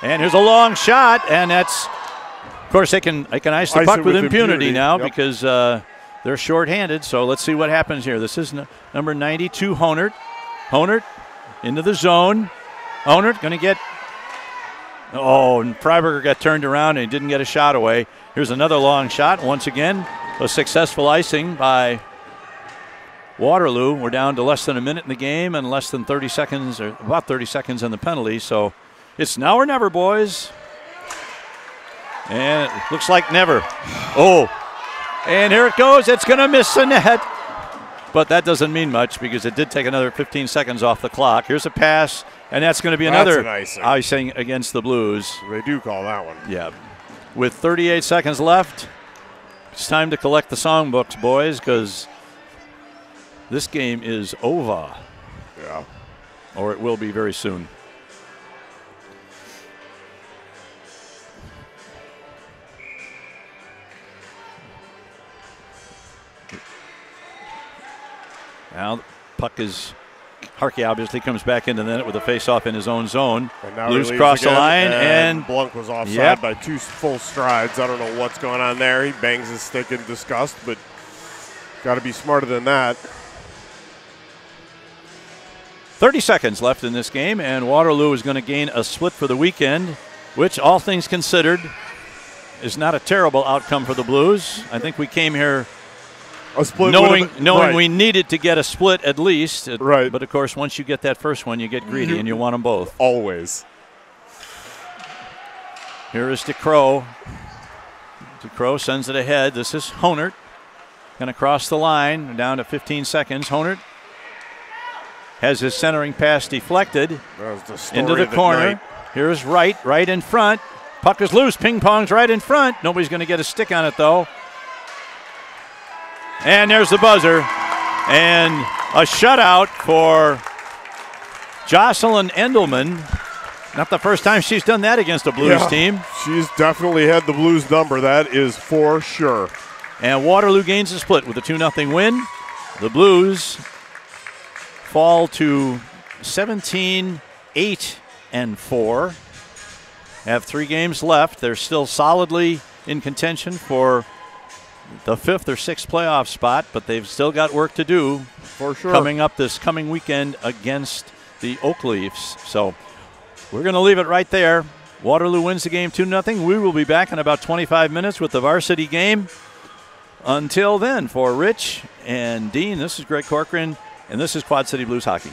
And here's a long shot, and that's, of course, they can ice the puck with impunity now because they're shorthanded. So let's see what happens here. This is number 92, Honert. Honert into the zone. Honert going to get. Oh, and Freiberger got turned around and he didn't get a shot away. Here's another long shot. Once again, a successful icing by Waterloo. We're down to less than a minute in the game and less than 30 seconds, or about 30 seconds in the penalty. So it's now or never, boys. And it looks like never. Oh, and here it goes. It's going to miss the net. But that doesn't mean much because it did take another 15 seconds off the clock. Here's a pass, and that's going to be another icing against the Blues. They do call that one. Yeah. With 38 seconds left, it's time to collect the songbooks, boys, because this game is over. Yeah. Or it will be very soon. Now the puck is, Harkey obviously comes back into the net with a face-off in his own zone. Blues cross the line, and Blunk was offside by 2 full strides. I don't know what's going on there. He bangs his stick in disgust, but got to be smarter than that. 30 seconds left in this game, and Waterloo is going to gain a split for the weekend, which, all things considered, is not a terrible outcome for the Blues. I think we came here a split knowing right. we needed to get a split at least. Right. But, of course, once you get that first one, you get greedy, and you want them both. Always. Here is DeCrow. DeCrow sends it ahead. This is Honert. Going to cross the line. Down to 15 seconds. Honert has his centering pass deflected into the corner. Here's Wright in front. Puck is loose. Ping pong's right in front. Nobody's going to get a stick on it, though. And there's the buzzer. And a shutout for Jocelyn Endelman. Not the first time she's done that against a Blues team. She's definitely had the Blues number. That is for sure. And Waterloo gains a split with a 2-0 win. The Blues fall to 17-8-4. Have 3 games left. They're still solidly in contention for the 5th or 6th playoff spot, but they've still got work to do for sure coming up this coming weekend against the Oak Leafs. So we're going to leave it right there. Waterloo wins the game 2-0. We will be back in about 25 minutes with the varsity game. Until then, for Rich and Dean, this is Greg Corcoran, and this is Quad City Blues Hockey.